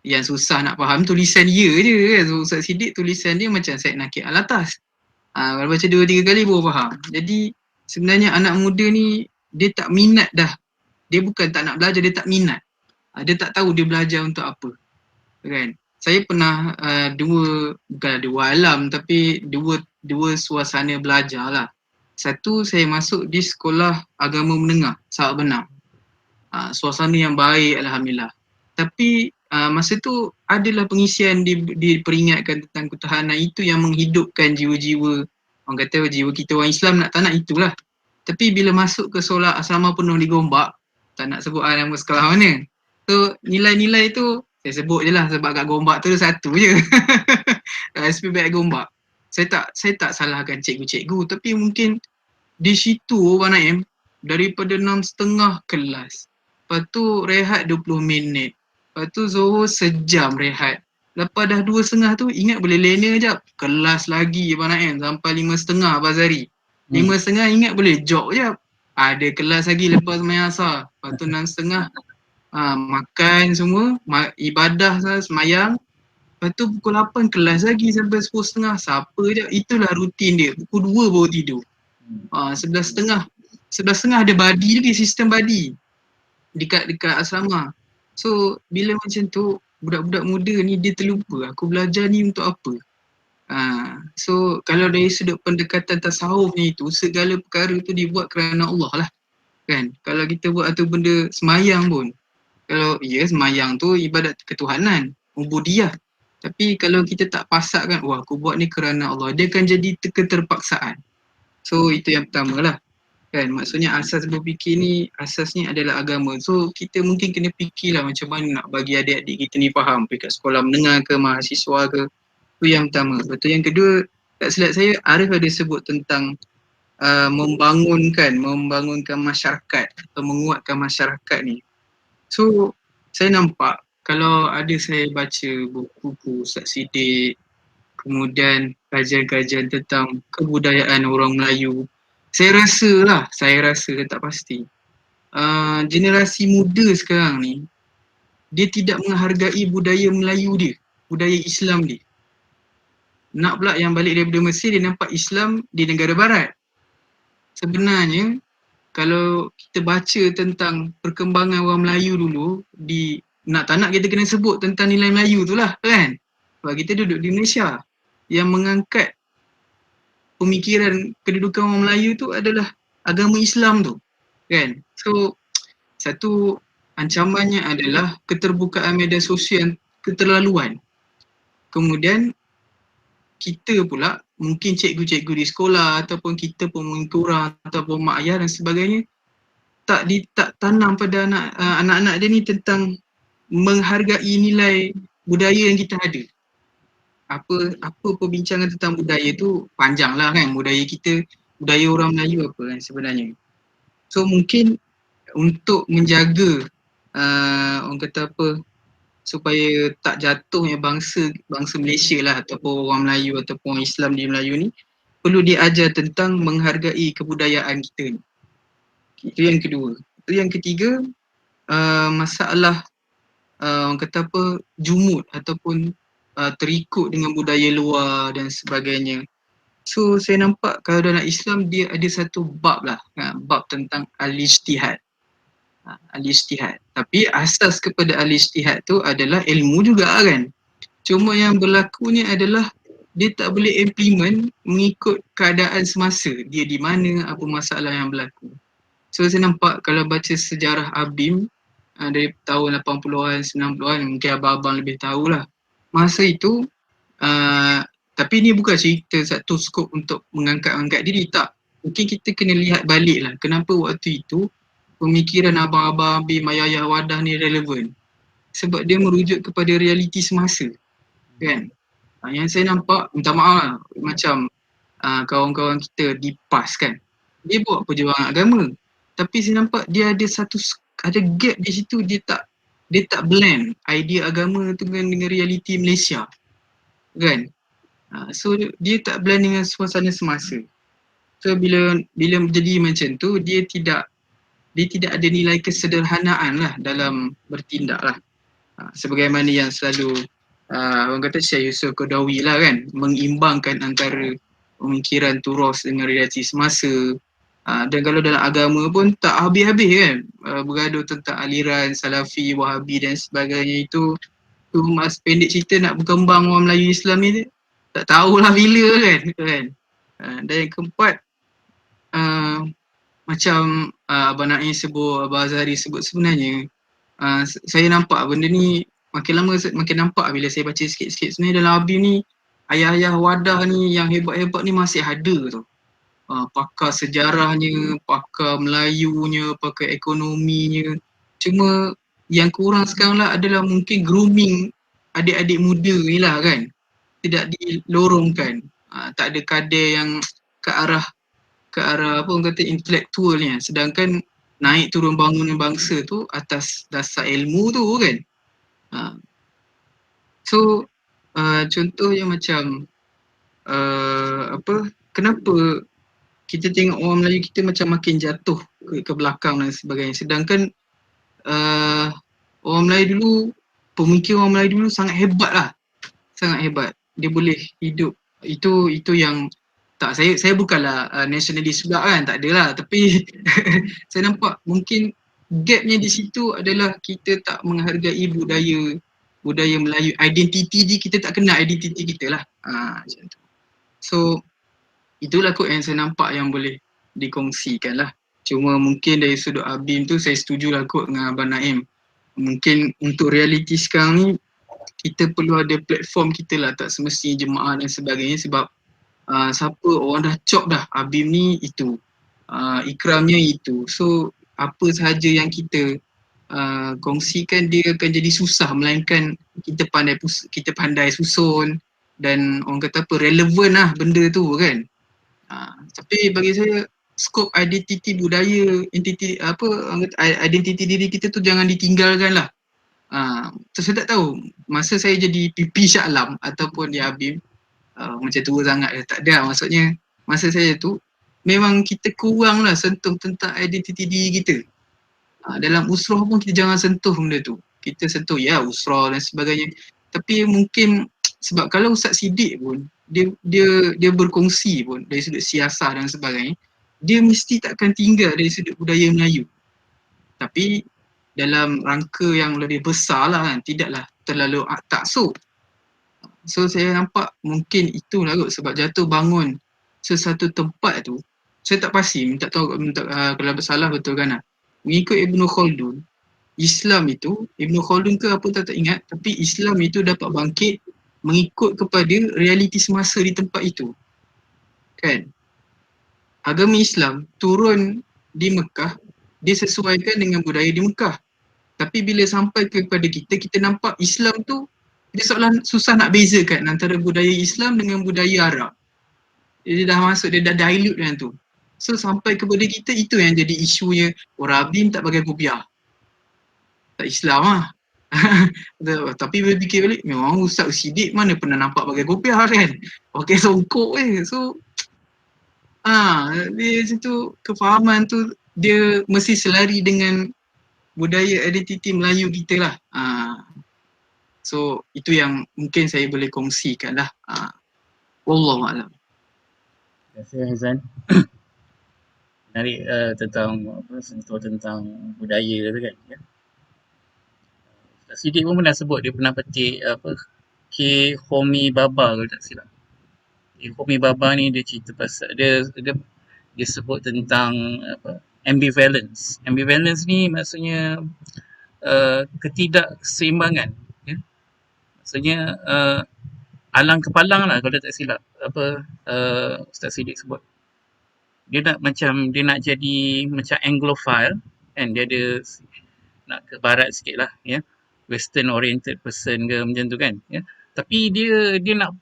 yang susah nak faham tulisan dia je kan. So Ustaz Siddiq tulisan dia macam Syed Nakib Alatas. Kalau baca 2-3 kali baru faham. Jadi sebenarnya anak muda ni dia tak minat dah. Dia bukan tak nak belajar, dia tak minat. Dia tak tahu dia belajar untuk apa. Kan? Saya pernah bukan dua alam, tapi dua suasana belajar lah. Satu, saya masuk di sekolah agama menengah, Sahabat Benam. Suasana yang baik, alhamdulillah. Tapi masa tu adalah pengisian diperingatkan tentang ketuhanan, itu yang menghidupkan jiwa-jiwa, orang kata jiwa kita orang Islam nak tak nak itulah. Tapi bila masuk ke solat asrama penuh di Gombak, tak nak sebut nama sekolah mana. So nilai-nilai tu saya sebut je lah sebab kat Gombak tu satu je. SPBX Gombak. Saya tak salahkan cikgu-cikgu, tapi mungkin di situ Abang Naim daripada 6.30 kelas. Lepas tu rehat 20 minit. Lepas tu Zohor sejam rehat. Lepas dah 2.30 tu ingat boleh lena jap. Kelas lagi Abang Naim sampai 5.30 Bazari. 5.30 ingat boleh jog jap. Ada kelas lagi lepas sembahyang asar. Lepas tu 6.30 makan semua, ibadah semayang. Lepas tu pukul 8 kelas lagi sampai 10.30. Siapa je, itulah rutin dia. Pukul 2 baru tidur. 11.30 ada badi lagi, sistem badi dekat asrama. So bila macam tu, budak-budak muda ni dia terlupa aku belajar ni untuk apa. So kalau dari sudut pendekatan tasawuf ni tu, segala perkara tu dibuat kerana Allah lah kan. Kalau kita buat satu benda semayang pun, kalau semayang tu ibadat ketuhanan, ubudiyah. Tapi kalau kita tak pasakkan, aku buat ni kerana Allah, dia akan jadi keterpaksaan. So itu yang pertama lah kan. Maksudnya asas berfikir ni, asasnya adalah agama. So kita mungkin kena fikirlah macam mana nak bagi adik-adik kita ni faham, pergi kat sekolah menengah ke, mahasiswa ke. Itu yang pertama. Betul. Yang kedua, tak silap saya Arif ada sebut tentang membangunkan masyarakat atau menguatkan masyarakat ni. So saya nampak kalau ada saya baca buku-buku Ustaz Siddiq, kemudian kajian-kajian tentang kebudayaan orang Melayu, saya rasa, saya tak pasti, generasi muda sekarang ni dia tidak menghargai budaya Melayu dia, budaya Islam dia. Nak pula yang balik daripada Mesir, dia nampak Islam di negara barat. Sebenarnya kalau kita baca tentang perkembangan orang Melayu dulu, nak tak nak kita kena sebut tentang nilai Melayu tu lah kan. Sebab kita duduk di Malaysia, yang mengangkat pemikiran kedudukan orang Melayu tu adalah agama Islam tu kan. So satu ancamannya adalah keterbukaan media sosial keterlaluan. Kemudian kita pula, mungkin cikgu-cikgu di sekolah ataupun kita pun mengkurang ataupun mak ayah dan sebagainya, tak tanam pada anak-anak dia ni tentang menghargai nilai budaya yang kita ada. Apa perbincangan tentang budaya tu panjang lah kan. Budaya kita, budaya orang Melayu apa kan sebenarnya. So mungkin untuk menjaga orang kata apa, supaya tak jatuhnya bangsa Malaysia lah ataupun orang Melayu ataupun orang Islam di Melayu ni, perlu diajar tentang menghargai kebudayaan kita ni. Itu yang kedua. Itu yang ketiga, masalah orang kata apa, jumud ataupun terikut dengan budaya luar dan sebagainya. So saya nampak kalau dalam Islam dia ada satu bab lah, bab tentang al-ijtihad. Al-ijtihad. Tapi asas kepada al-ijtihad tu adalah ilmu juga kan. Cuma yang berlaku ni adalah dia tak boleh implement mengikut keadaan semasa. Dia di mana, apa masalah yang berlaku. So saya nampak kalau baca sejarah ABIM dari tahun 80-an, 90-an, mungkin abang-abang lebih tahulah. Masa itu, tapi ni bukan cerita satu skop untuk mengangkat-angkat diri, tak. Mungkin kita kena lihat balik lah kenapa waktu itu pemikiran abang-abang ABIM, ayah-ayah wadah ni relevan. Sebab dia merujuk kepada realiti semasa, kan. Yang saya nampak, minta maaf lah, macam kawan-kawan kita di PAS kan, dia buat perjuangan agama, tapi saya nampak dia ada gap di situ. Dia tak blend idea agama tu dengan realiti Malaysia, kan. So dia tak blend dengan suasana semasa. So bila jadi macam tu, dia tidak ada nilai kesederhanaan lah dalam bertindak lah. Sebagaimana yang selalu orang kata Syekh Yusof Qaradawi lah kan, mengimbangkan antara pemikiran Turos dengan realiti semasa. Dan kalau dalam agama pun tak habis-habis kan, bergaduh tentang aliran Salafi, Wahabi dan sebagainya. Itu mas pendek cerita nak berkembang orang Melayu Islam ni tak tahulah bila kan. Dan yang keempat, macam Abang Naim sebut, Abang Azhari sebut, sebenarnya saya nampak benda ni makin lama makin nampak bila saya baca sikit-sikit. Sebenarnya dalam ABIM ni, ayah-ayah wadah ni yang hebat-hebat ni masih ada tu. Pakar sejarahnya, pakar Melayunya, pakar ekonominya. Cuma yang kurang sekarang lah adalah mungkin grooming adik-adik muda ni lah kan. Tidak dilorongkan. Tak ada kader yang ke arah apa orang kata intelektual ni. Sedangkan naik turun bangunan bangsa tu atas dasar ilmu tu kan. So contohnya macam kenapa kita tengok orang Melayu kita macam makin jatuh ke belakang dan sebagainya. Sedangkan orang Melayu dulu, pemikiran orang Melayu dulu sangat hebat lah. Sangat hebat. Dia boleh hidup. Itu yang tak, saya bukanlah nasionalis juga kan, tak adalah. Tapi saya nampak mungkin gapnya di situ adalah kita tak menghargai budaya Melayu. Identiti kita tak kenal identiti kita lah. Macam tu. So itulah kot yang saya nampak yang boleh dikongsikan lah. Cuma mungkin dari sudut ABIM tu saya setuju lah kot dengan Abang Naim. Mungkin untuk realiti sekarang ni kita perlu ada platform kita lah, tak semestinya jemaah dan sebagainya. Sebab siapa orang dah cop dah ABIM ni itu, ikramnya itu. So apa sahaja yang kita kongsikan dia akan jadi susah, melainkan kita pandai susun dan orang kata apa, relevan lah benda tu kan. Tapi bagi saya skop identiti budaya, identiti diri kita tu jangan ditinggalkan lah. Saya tak tahu masa saya jadi PP Shah Alam ataupun di ABIM, macam tua sangat tak ada. Maksudnya masa saya tu memang kita kurang lah sentuh tentang identiti diri kita. Dalam usrah pun kita jangan sentuh benda tu. Kita sentuh ya usrah dan sebagainya. Tapi mungkin sebab kalau Ustaz Siddiq pun dia berkongsi pun dari sudut siasah dan sebagainya, dia mesti takkan tinggal dari sudut budaya Melayu. Tapi dalam rangka yang lebih besar lah kan, tidaklah terlalu taksub. So saya nampak mungkin itulah kot sebab jatuh bangun sesuatu tempat tu. Saya tak pasti, tahu kalau bersalah betul kan lah. Mengikut Ibn Khaldun, Islam itu, Ibn Khaldun ke apa tak ingat, tapi Islam itu dapat bangkit mengikut kepada realiti semasa di tempat itu. Kan? Agama Islam turun di Mekah, dia sesuaikan dengan budaya di Mekah. Tapi bila sampai kepada kita nampak Islam tu, dia seolah susah nak bezakan antara budaya Islam dengan budaya Arab. Dia dah masuk, dia dah dilute dengan tu. So sampai kepada kita, itu yang jadi isunya, orang ABIM tak pakai kopiah. Tak Islam lah. Tapi bila fikir balik, memang Ustaz Siddiq mana pernah nampak pakai kopiah kan, pakai songkok So dia situ kefahaman tu dia mesti selari dengan budaya identiti Melayu kita lah. So itu yang mungkin saya boleh kongsikan lah. Wallahualam. Terima kasih Haizan. Menarik sentuh tentang budaya tu kan. Ya. Siddiq pun pernah sebut dia pernah petik K. Homi Baba kalau tak silap. Homi Bhabha ni dia cerita pasal dia sebut tentang apa, ambivalence. Ambivalence ni maksudnya ketidakseimbangan, ya. Maksudnya alang kepalang lah kalau tak silap apa Ustaz Siddiq sebut. Dia nak jadi macam Anglophile kan, dia ada nak ke barat sikit lah, ya, western oriented person ke macam tu kan, ya. Tapi dia nak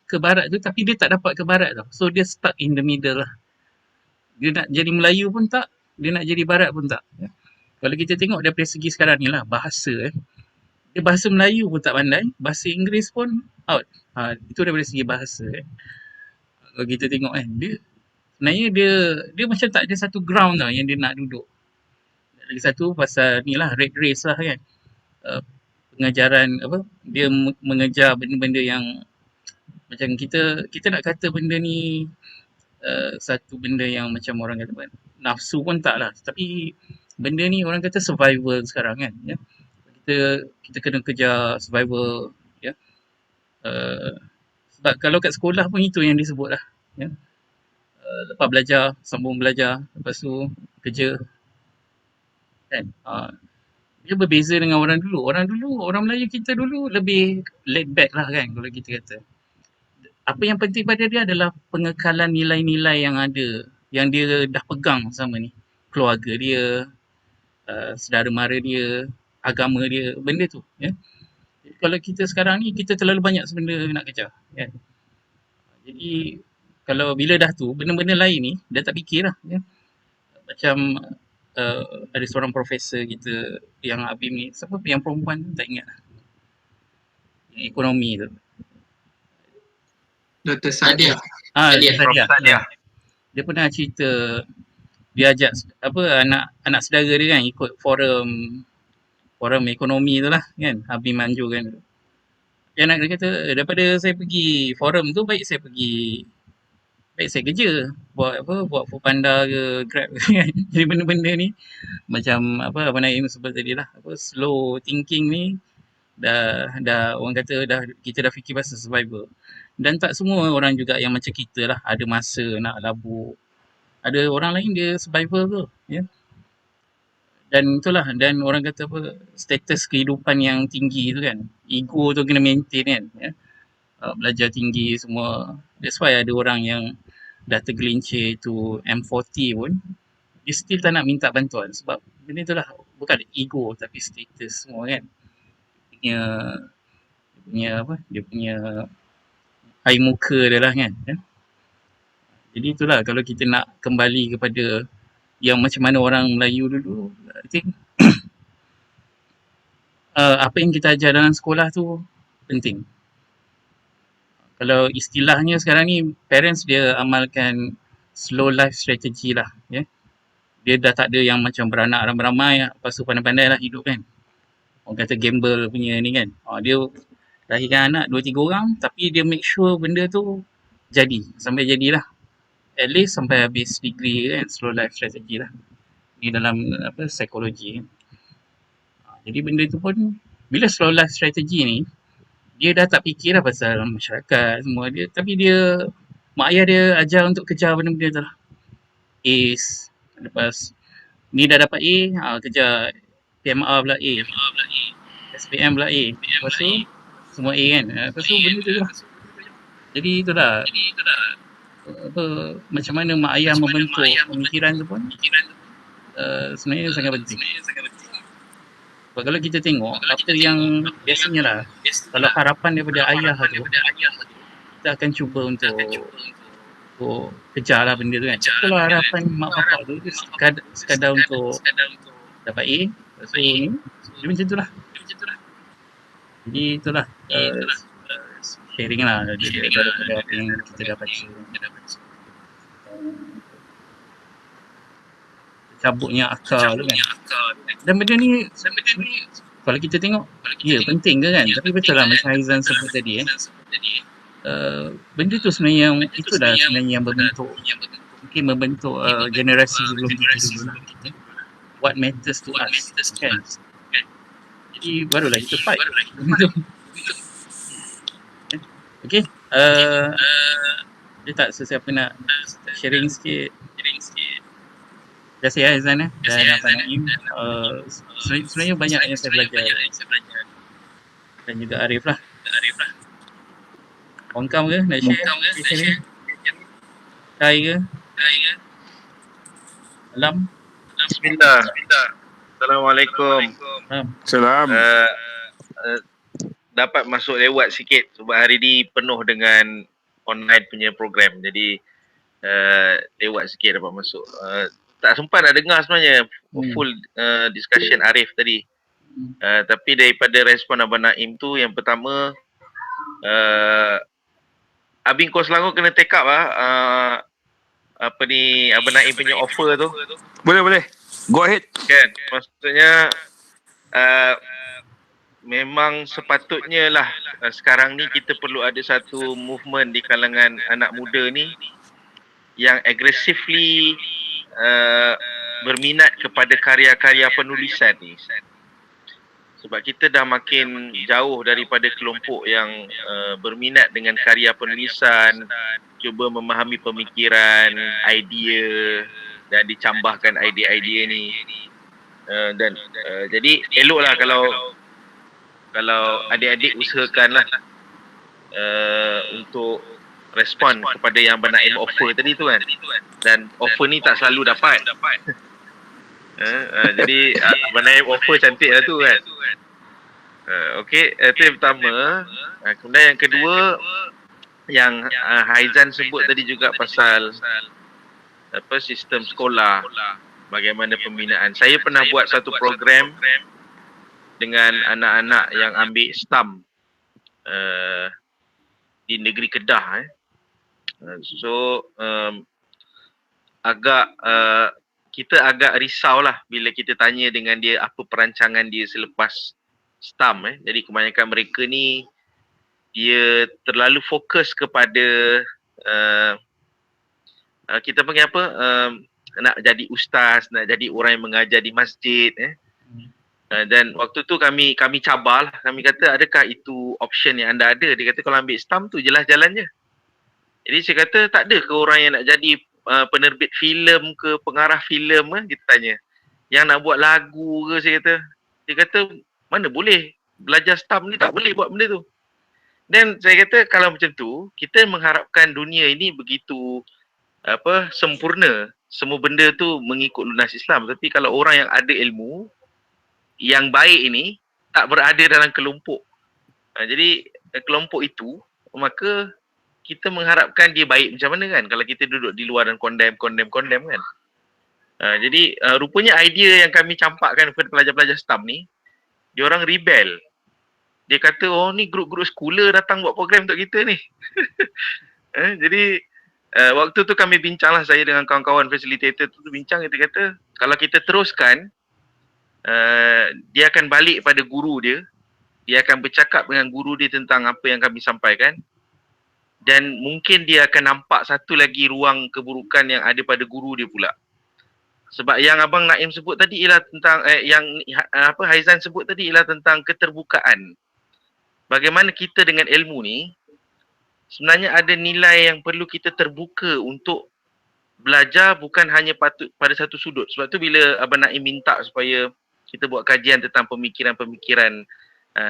ke barat tu, tapi dia tak dapat ke barat tau. So dia stuck in the middle lah. Dia nak jadi Melayu pun tak, dia nak jadi barat pun tak, ya. Kalau kita tengok dari segi sekarang ni lah, bahasa dia bahasa Melayu pun tak pandai, bahasa Inggeris pun out. Itu daripada segi bahasa. Kalau kita tengok dia sebenarnya dia macam tak ada satu ground tau yang dia nak duduk. Lagi satu pasal ni lah, red race lah kan. Pengajaran apa, dia mengejar benda-benda yang macam kita nak kata benda ni satu benda yang macam orang kata nafsu pun tak lah, tapi benda ni orang kata survival sekarang kan, ya. Kita kena kejar survival, ya. Sebab kalau kat sekolah pun itu yang disebut lah, ya. Lepas belajar, sambung belajar, lepas tu kerja kan. Dia berbeza dengan orang dulu. Orang Melayu kita dulu lebih laid back lah kan, kalau kita kata. Apa yang penting pada dia adalah pengekalan nilai-nilai yang ada, yang dia dah pegang sama ni. Keluarga dia, saudara mara dia, agama dia, benda tu, ya. Kalau kita sekarang ni, kita terlalu banyak sebenarnya nak kejar, kan. Jadi kalau bila dah tu, benda-benda lain ni dah tak fikir lah, ya. Macam ada seorang profesor kita yang Abim ni, siapa yang perempuan tu, tak ingat lah, yang ekonomi tu, Dr. Sadia. Sadia. Dia pernah cerita dia ajak apa anak saudara dia kan ikut forum ekonomi tu lah kan, Abim Manjur kan. Dia anak dia kata daripada saya pergi forum tu baik saya kerja buat Foodpanda ke Grab kan. Jadi benda-benda ni macam apa Abang Naim sebut tadi lah, apa slow thinking ni dah orang kata kita dah fikir pasal survival. Dan tak semua orang juga yang macam kita lah, ada masa nak labur. Ada orang lain dia survival tu, ya. Dan itulah, dan orang kata apa, status kehidupan yang tinggi tu kan, ego tu kena maintain kan, ya. Belajar tinggi semua. That's why ada orang yang dah tergelincir tu M40 pun, dia still tak nak minta bantuan sebab benda tu lah bukan ego tapi status semua kan. Dia punya air muka dia lah kan. Jadi itulah, kalau kita nak kembali kepada yang macam mana orang Melayu dulu, I think apa yang kita ajar dalam sekolah tu penting. Kalau istilahnya sekarang ni, parents dia amalkan slow life strategy lah, ya. Dia dah tak ada yang macam beranak ramai-ramai, lepas tu pandai-pandai lah hidup kan. Orang kata gamble punya ni kan. Dia lahirkan anak 2-3 orang, tapi dia make sure benda tu jadi, sampai jadilah. At least sampai habis degree kan, slow life strategy lah. Ni dalam apa psikologi kan. Jadi benda tu pun, bila slow life strategy ni, dia dah tak fikir lah pasal masyarakat semua dia, tapi dia, mak ayah dia ajar untuk kejar benda-benda tu lah. Ace, lepas ni dah dapat A, kejar PMR pula A, SPM pula A, lepas tu semua A kan, lepas tu benda tu lah. Jadi itulah apa, macam mana mak ayah membentuk pemikiran tu pun sebenarnya sangat penting. Sebab kalau kita tengok apa yang biasanya lah, kalau harapan daripada ayah tu, kita akan cuba untuk kejar lah benda tu kan. Kalau harapan mak bapak tu sekadar untuk dapat A, lepas tu ni, dia macam tu lah. Jadi itulah sharing lah daripada apa yang kita dah baca. Cabutnya akal tu kan. Dan benda ni kalau kita tengok, ya penting ke kan, tapi betul lah macam Haizan sebut tadi benda tu sebenarnya yang itu dah sebenarnya yang membentuk generasi sebelum kita dulu lah. What matters to us kan. Jadi barulah kita fight. Okay. Dia tak sesiapa nak sharing sikit. Terima kasih Aizan dan Abang Naim. Sebenarnya banyak yang saya belajar. Dan juga Arif lah. Bongkam ke nak share di sini? Kai ke? Alam? Bismillah. Assalamualaikum. Salam. Dapat masuk lewat sikit sebab hari ni penuh dengan online punya program. Jadi lewat sikit dapat masuk. Tak sempat nak dengar sebenarnya full discussion Arif tadi. Tapi daripada respon Abang Naim tu, yang pertama Abang Kos Selangor kena take up apa ni Abang Naim punya offer tu. Boleh. Go ahead. Kan, maksudnya memang sepatutnya lah sekarang ni kita perlu ada satu movement di kalangan anak muda ni yang aggressively berminat kepada karya-karya penulisan ni. Sebab kita dah makin jauh daripada kelompok yang berminat dengan karya penulisan, cuba memahami pemikiran, idea dan dicambahkan idea-idea ni. Dan jadi eloklah kalau adik-adik usahakanlah untuk respon kepada yang Abang Naim offer tadi tu kan. Dan offer ni tak selalu dapat. Jadi Abang Naim offer cantik lah tu kan. Okey, itu yang pertama. Kemudian yang kedua, yang Haizan sebut tadi juga pasal sistem sekolah, bagaimana pembinaan. Saya pernah buat satu program dengan anak-anak yang ambil STAM di negeri Kedah. So kita agak risaulah bila kita tanya dengan dia apa perancangan dia selepas STAM. Jadi kebanyakan mereka ni dia terlalu fokus kepada kita panggil apa, nak jadi ustaz, nak jadi orang yang mengajar di masjid. Dan waktu tu kami cabar lah, kami kata adakah itu option yang anda ada. Dia kata kalau ambil STAM tu jelas jalannya. Jadi saya kata tak ada ke orang yang nak jadi penerbit filem ke, pengarah filem kita tanya. Yang nak buat lagu ke, saya kata. Dia kata mana boleh, belajar STAM ni tak boleh buat benda tu. Dan saya kata kalau macam tu, kita mengharapkan dunia ini begitu sempurna. Semua benda tu mengikut lunas Islam. Tapi kalau orang yang ada ilmu yang baik ini tak berada dalam kelompok. Jadi kelompok itu, maka kita mengharapkan dia baik macam mana kan kalau kita duduk di luar dan condemn kan. Jadi rupanya idea yang kami campakkan kepada pelajar-pelajar STAM ni, dia orang rebel. Dia kata, oh ni grup-grup sekolah datang buat program untuk kita ni. Jadi waktu tu kami bincang lah, saya dengan kawan-kawan facilitator tu bincang, kita kata kalau kita teruskan, dia akan balik pada guru dia. Dia akan bercakap dengan guru dia tentang apa yang kami sampaikan. Dan mungkin dia akan nampak satu lagi ruang keburukan yang ada pada guru dia pula. Sebab yang Abang Naim sebut tadi ialah tentang Haizan sebut tadi ialah tentang keterbukaan. Bagaimana kita dengan ilmu ni sebenarnya ada nilai yang perlu kita terbuka untuk belajar, bukan hanya patut pada satu sudut. Sebab tu bila Abang Naim minta supaya kita buat kajian tentang pemikiran-pemikiran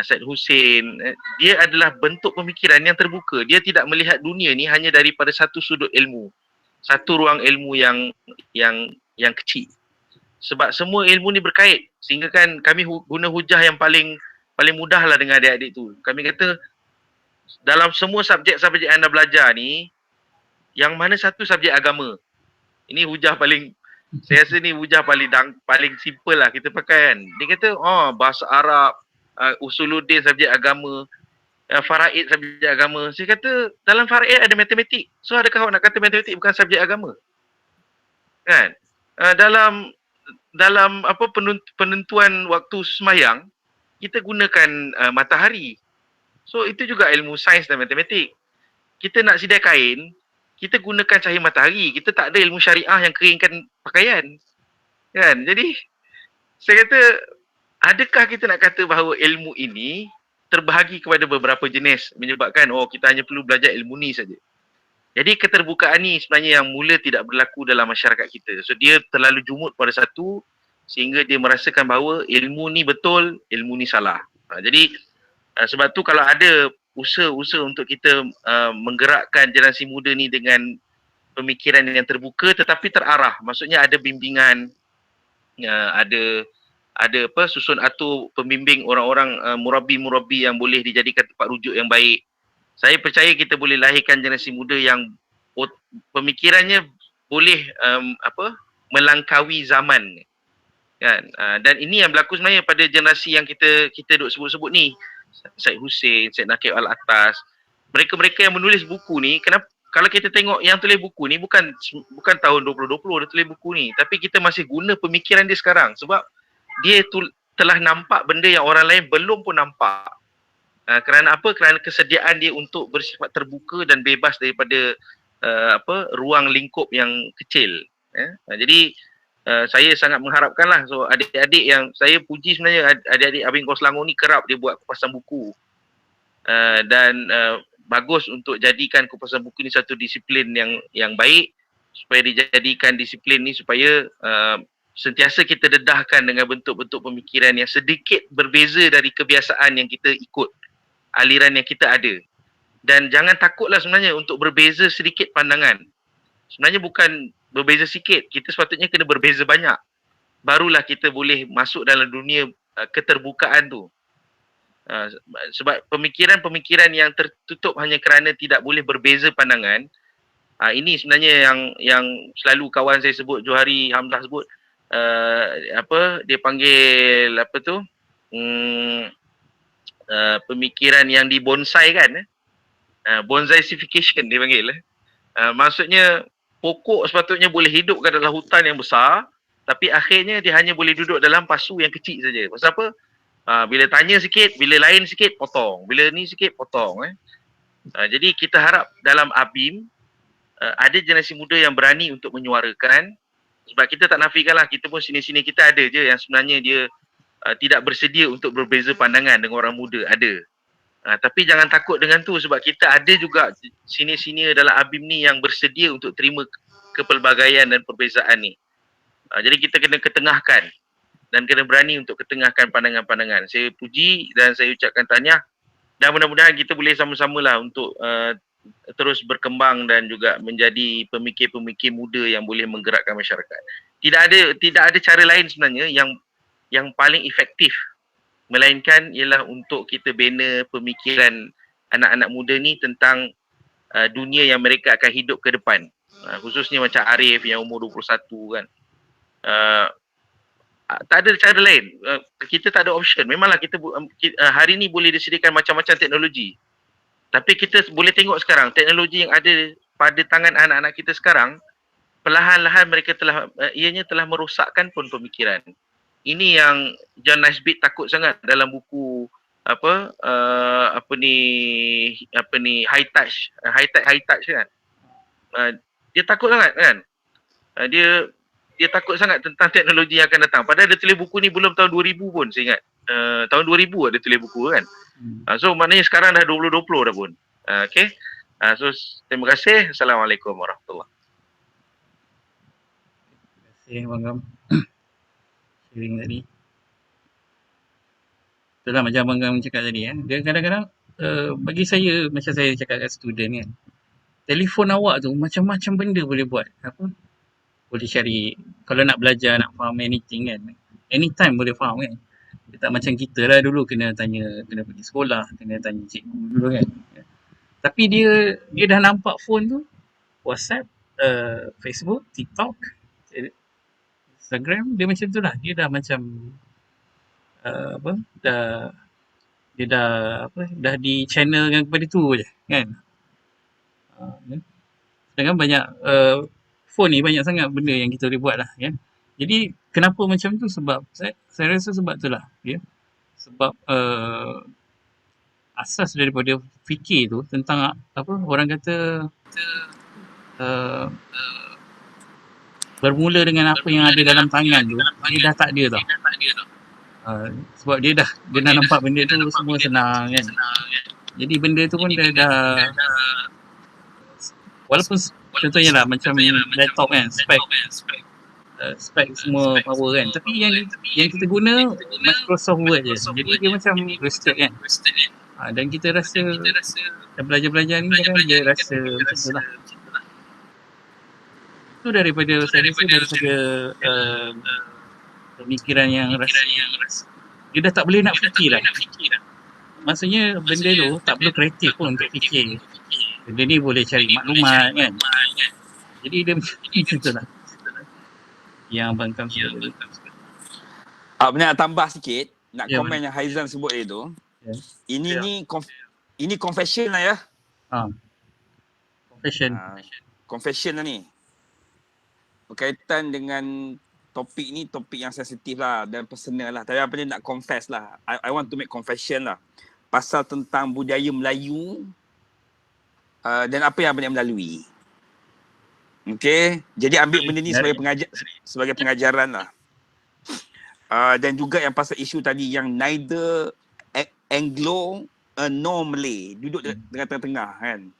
Syed Hussein, dia adalah bentuk pemikiran yang terbuka. Dia tidak melihat dunia ni hanya daripada satu sudut ilmu, satu ruang ilmu yang kecil. Sebab semua ilmu ni berkait, sehingga kan kami guna hujah yang paling mudah lah dengan adik-adik tu. Kami kata dalam semua subjek-subjek anda belajar ni, yang mana satu subjek agama. Ini hujah paling, saya rasa ni hujah paling simple lah kita pakai kan. Dia kata bahasa Arab, usuluddin subjek agama, faraid subjek agama. Saya kata dalam faraid ada matematik. So adakah awak nak kata matematik bukan subjek agama? Kan? Dalam penentuan waktu sembahyang, kita gunakan matahari. So itu juga ilmu sains dan matematik. Kita nak sidai kain, kita gunakan cahaya matahari. Kita tak ada ilmu syariah yang keringkan pakaian. Kan? Jadi saya kata, adakah kita nak kata bahawa ilmu ini terbahagi kepada beberapa jenis, menyebabkan kita hanya perlu belajar ilmu ni saja. Jadi keterbukaan ni sebenarnya yang mula tidak berlaku dalam masyarakat kita. So dia terlalu jumut pada satu sehingga dia merasakan bahawa ilmu ni betul, ilmu ni salah. Jadi sebab tu kalau ada usaha-usaha untuk kita menggerakkan generasi muda ni dengan pemikiran yang terbuka tetapi terarah. Maksudnya ada bimbingan, ada susun atur pembimbing orang-orang murabi-murabi yang boleh dijadikan tempat rujuk yang baik. Saya percaya kita boleh lahirkan generasi muda yang pemikirannya boleh melangkaui zaman, kan. Dan ini yang berlaku sebenarnya pada generasi yang kita duk sebut-sebut ni. Syed Hussein, Syed Naqib Al-Atas. Mereka-mereka yang menulis buku ni, kenapa kalau kita tengok yang tulis buku ni bukan tahun 2020 dia tulis buku ni, tapi kita masih guna pemikiran dia sekarang sebab dia telah nampak benda yang orang lain belum pun nampak. Kerana apa? Kerana kesediaan dia untuk bersifat terbuka dan bebas daripada ruang lingkup yang kecil. Jadi saya sangat mengharapkanlah, so adik-adik yang saya puji sebenarnya, adik-adik Abing Kos Selangor ni kerap dia buat kupasan buku. Dan bagus untuk jadikan kupasan buku ni satu disiplin yang baik, supaya dijadikan disiplin ni supaya sentiasa kita dedahkan dengan bentuk-bentuk pemikiran yang sedikit berbeza dari kebiasaan yang kita ikut, aliran yang kita ada. Dan jangan takutlah sebenarnya untuk berbeza sedikit pandangan. Sebenarnya bukan berbeza sikit, kita sepatutnya kena berbeza banyak. Barulah kita boleh masuk dalam dunia keterbukaan tu. Sebab pemikiran-pemikiran yang tertutup hanya kerana tidak boleh berbeza pandangan, ini sebenarnya yang selalu kawan saya sebut, Johari Hamzah sebut, dia panggil pemikiran yang dibonsai kan, bonsaiification dia panggil. Maksudnya pokok sepatutnya boleh hidup kat dalam hutan yang besar, tapi akhirnya dia hanya boleh duduk dalam pasu yang kecil saja. Pasal apa? Bila tanya sikit, bila lain sikit potong, bila ni sikit potong. Jadi kita harap dalam ABIM ada generasi muda yang berani untuk menyuarakan. Sebab kita tak nafikanlah, kita pun sini-sini kita ada je yang sebenarnya dia tidak bersedia untuk berbeza pandangan dengan orang muda, ada. Tapi jangan takut dengan tu, sebab kita ada juga sini-sini dalam ABIM ni yang bersedia untuk terima kepelbagaian dan perbezaan ni. Jadi kita kena ketengahkan dan kena berani untuk ketengahkan pandangan-pandangan. Saya puji dan saya ucapkan tahniah, dan mudah-mudahan kita boleh sama-sama lah untuk terus berkembang dan juga menjadi pemikir-pemikir muda yang boleh menggerakkan masyarakat. Tidak ada cara lain sebenarnya yang paling efektif, melainkan ialah untuk kita bina pemikiran anak-anak muda ni tentang dunia yang mereka akan hidup ke depan. Khususnya macam Arif yang umur 21 kan. Tak ada cara lain. Kita tak ada option. Memanglah kita hari ni boleh disediakan macam-macam teknologi. Tapi kita boleh tengok sekarang teknologi yang ada pada tangan anak-anak kita sekarang, perlahan-lahan mereka telah merosakkan pun pemikiran. Ini yang John Naisbitt takut sangat dalam buku high touch kan. Dia takut sangat kan. Dia takut sangat tentang teknologi yang akan datang. Padahal dia tulis buku ni belum tahun 2000 pun, saya ingat. Tahun 2000 ada tulis buku kan. So maknanya sekarang dah 2020 dah pun. Okay. So terima kasih. Assalamualaikum warahmatullahi wabarakatuh. Terima kasih Bang Gam. Sharing tadi. Itulah macam Bang Gam cakap tadi dia kadang-kadang bagi saya, macam saya cakap kat student kan, telefon awak tu macam-macam benda boleh buat. Boleh cari, kalau nak belajar, nak faham anything kan, anytime boleh faham kan. Dia tak macam kita lah dulu kena pergi sekolah, kena tanya cikgu dulu kan. Tapi dia dah nampak phone tu, WhatsApp, Facebook, TikTok, Instagram, dia macam tu lah. Dia dah macam dah di channelkan kepada tu je kan. Sedangkan banyak phone ni banyak sangat benda yang kita boleh buat lah kan. Jadi kenapa macam tu? Sebab saya rasa sebab tu lah sebab asas daripada fikir tu tentang orang kata bermula dengan apa yang ada dalam tangan tu, dia dah tak ada tau. Sebab dia dah nampak benda tu semua senang kan. Jadi benda tu pun dah walaupun contohnya lah macam laptop kan, spek semua power kan, tapi yang kita guna Microsoft Word je, jadi dia macam wasted kan. Dan kita rasa dan belajar ni kadang dia rasa macam tu lah. Itu daripada saya rasa daripada pemikiran yang rasa dia dah tak boleh nak fikir lah. Maksudnya benda tu tak perlu kreatif pun untuk fikir. Benda ni boleh cari maklumat kan. Jadi dia macam tu lah yang Abang Kam sebut tadi. Nak tambah sikit, nak Ya, komen yang Haizan sebut tadi tu. Ya. Ini confession lah ya. Confession. Confession lah ni. Berkaitan dengan topik ni, topik yang sensitif lah dan personal lah. Tapi apa ni nak confess lah. I want to make confession lah. Pasal tentang budaya Melayu dan apa yang abang melalui. Okay. Jadi ambil benda ni sebagai pengajaran lah. Dan juga yang pasal isu tadi yang neither Anglo nor Malay. Duduk dengan tengah-tengah kan.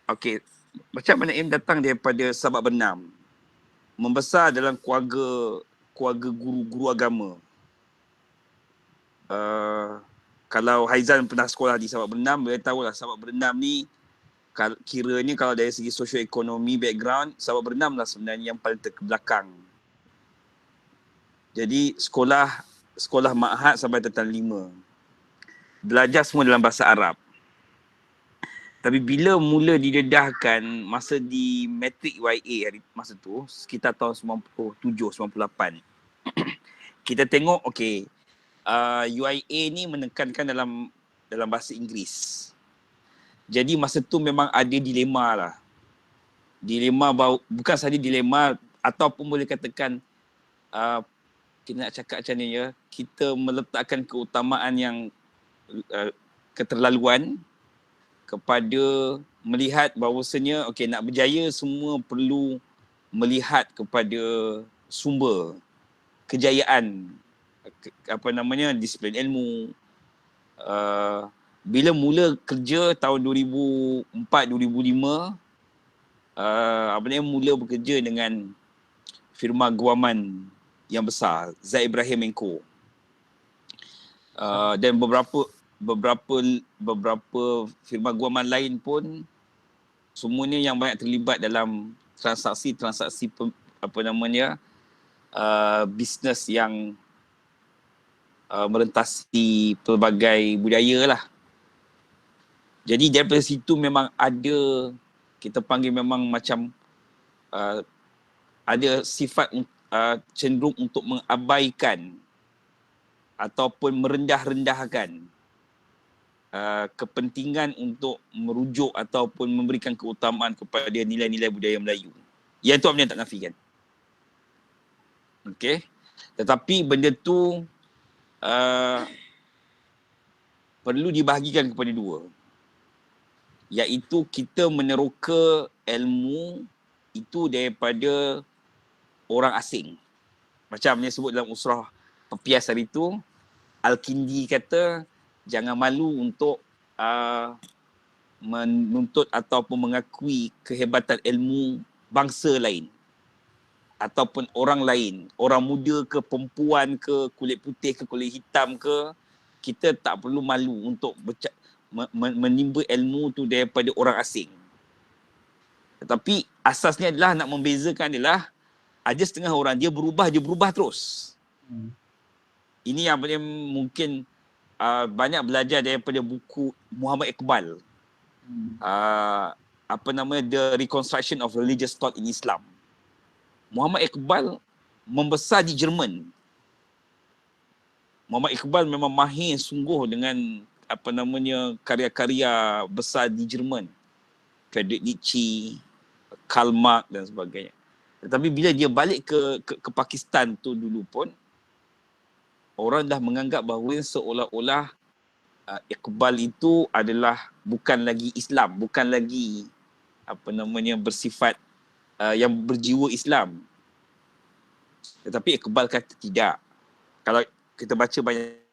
Okay. Macam mana Im datang daripada Sabak Bernam. Membesar dalam keluarga guru-guru agama. Kalau Haizan pernah sekolah di Sabak Bernam, boleh tahu lah Sabak Bernam ni kiranya kalau dari segi sosioekonomi background, Sabak Bernam lah sebenarnya yang paling terbelakang. Jadi sekolah ma'had sampai tingkatan 5. Belajar semua dalam bahasa Arab. Tapi bila mula didedahkan masa di Matric UIA hari masa tu, sekitar tahun 97, 98. Kita tengok UIA ni menekankan dalam bahasa Inggeris. Jadi masa tu memang ada dilema lah. Dilema bukan sahaja dilema ataupun boleh katakan kita nak cakap macam ni ya, kita meletakkan keutamaan yang keterlaluan kepada melihat bahawasanya nak berjaya semua perlu melihat kepada sumber kejayaan disiplin ilmu. Bila mula kerja tahun 2004 2005 mula bekerja dengan firma guaman yang besar Zaid Ibrahim & Co. Dan beberapa firma guaman lain pun semuanya yang banyak terlibat dalam transaksi bisnes yang merentasi pelbagai budaya lah. Jadi daripada situ memang ada, kita panggil memang macam ada sifat cenderung untuk mengabaikan ataupun merendah-rendahkan kepentingan untuk merujuk ataupun memberikan keutamaan kepada nilai-nilai budaya Melayu. Yang tu Abang tak nafikan. Okey. Tetapi benda tu perlu dibahagikan kepada dua. Iaitu kita meneroka ilmu itu daripada orang asing. Macam yang sebut dalam usrah Pepias hari tu, Al-Kindi kata jangan malu untuk menuntut ataupun mengakui kehebatan ilmu bangsa lain ataupun orang lain, orang muda ke, perempuan ke, kulit putih ke, kulit hitam ke, kita tak perlu malu untuk menimba ilmu tu daripada orang asing. Tetapi asasnya adalah nak membezakan adalah ada setengah orang dia berubah terus. Ini yang mungkin banyak belajar daripada buku Muhammad Iqbal. The Reconstruction of Religious Thought in Islam. Muhammad Iqbal membesar di Jerman. Muhammad Iqbal memang mahir sungguh dengan karya-karya besar di Jerman. Friedrich Nietzsche, Karl Marx dan sebagainya. Tetapi bila dia balik ke Pakistan tu dulu pun, orang dah menganggap bahawa seolah-olah Iqbal itu adalah bukan lagi Islam, bukan lagi bersifat yang berjiwa Islam. Tetapi Iqbal kata tidak. kita baca banyak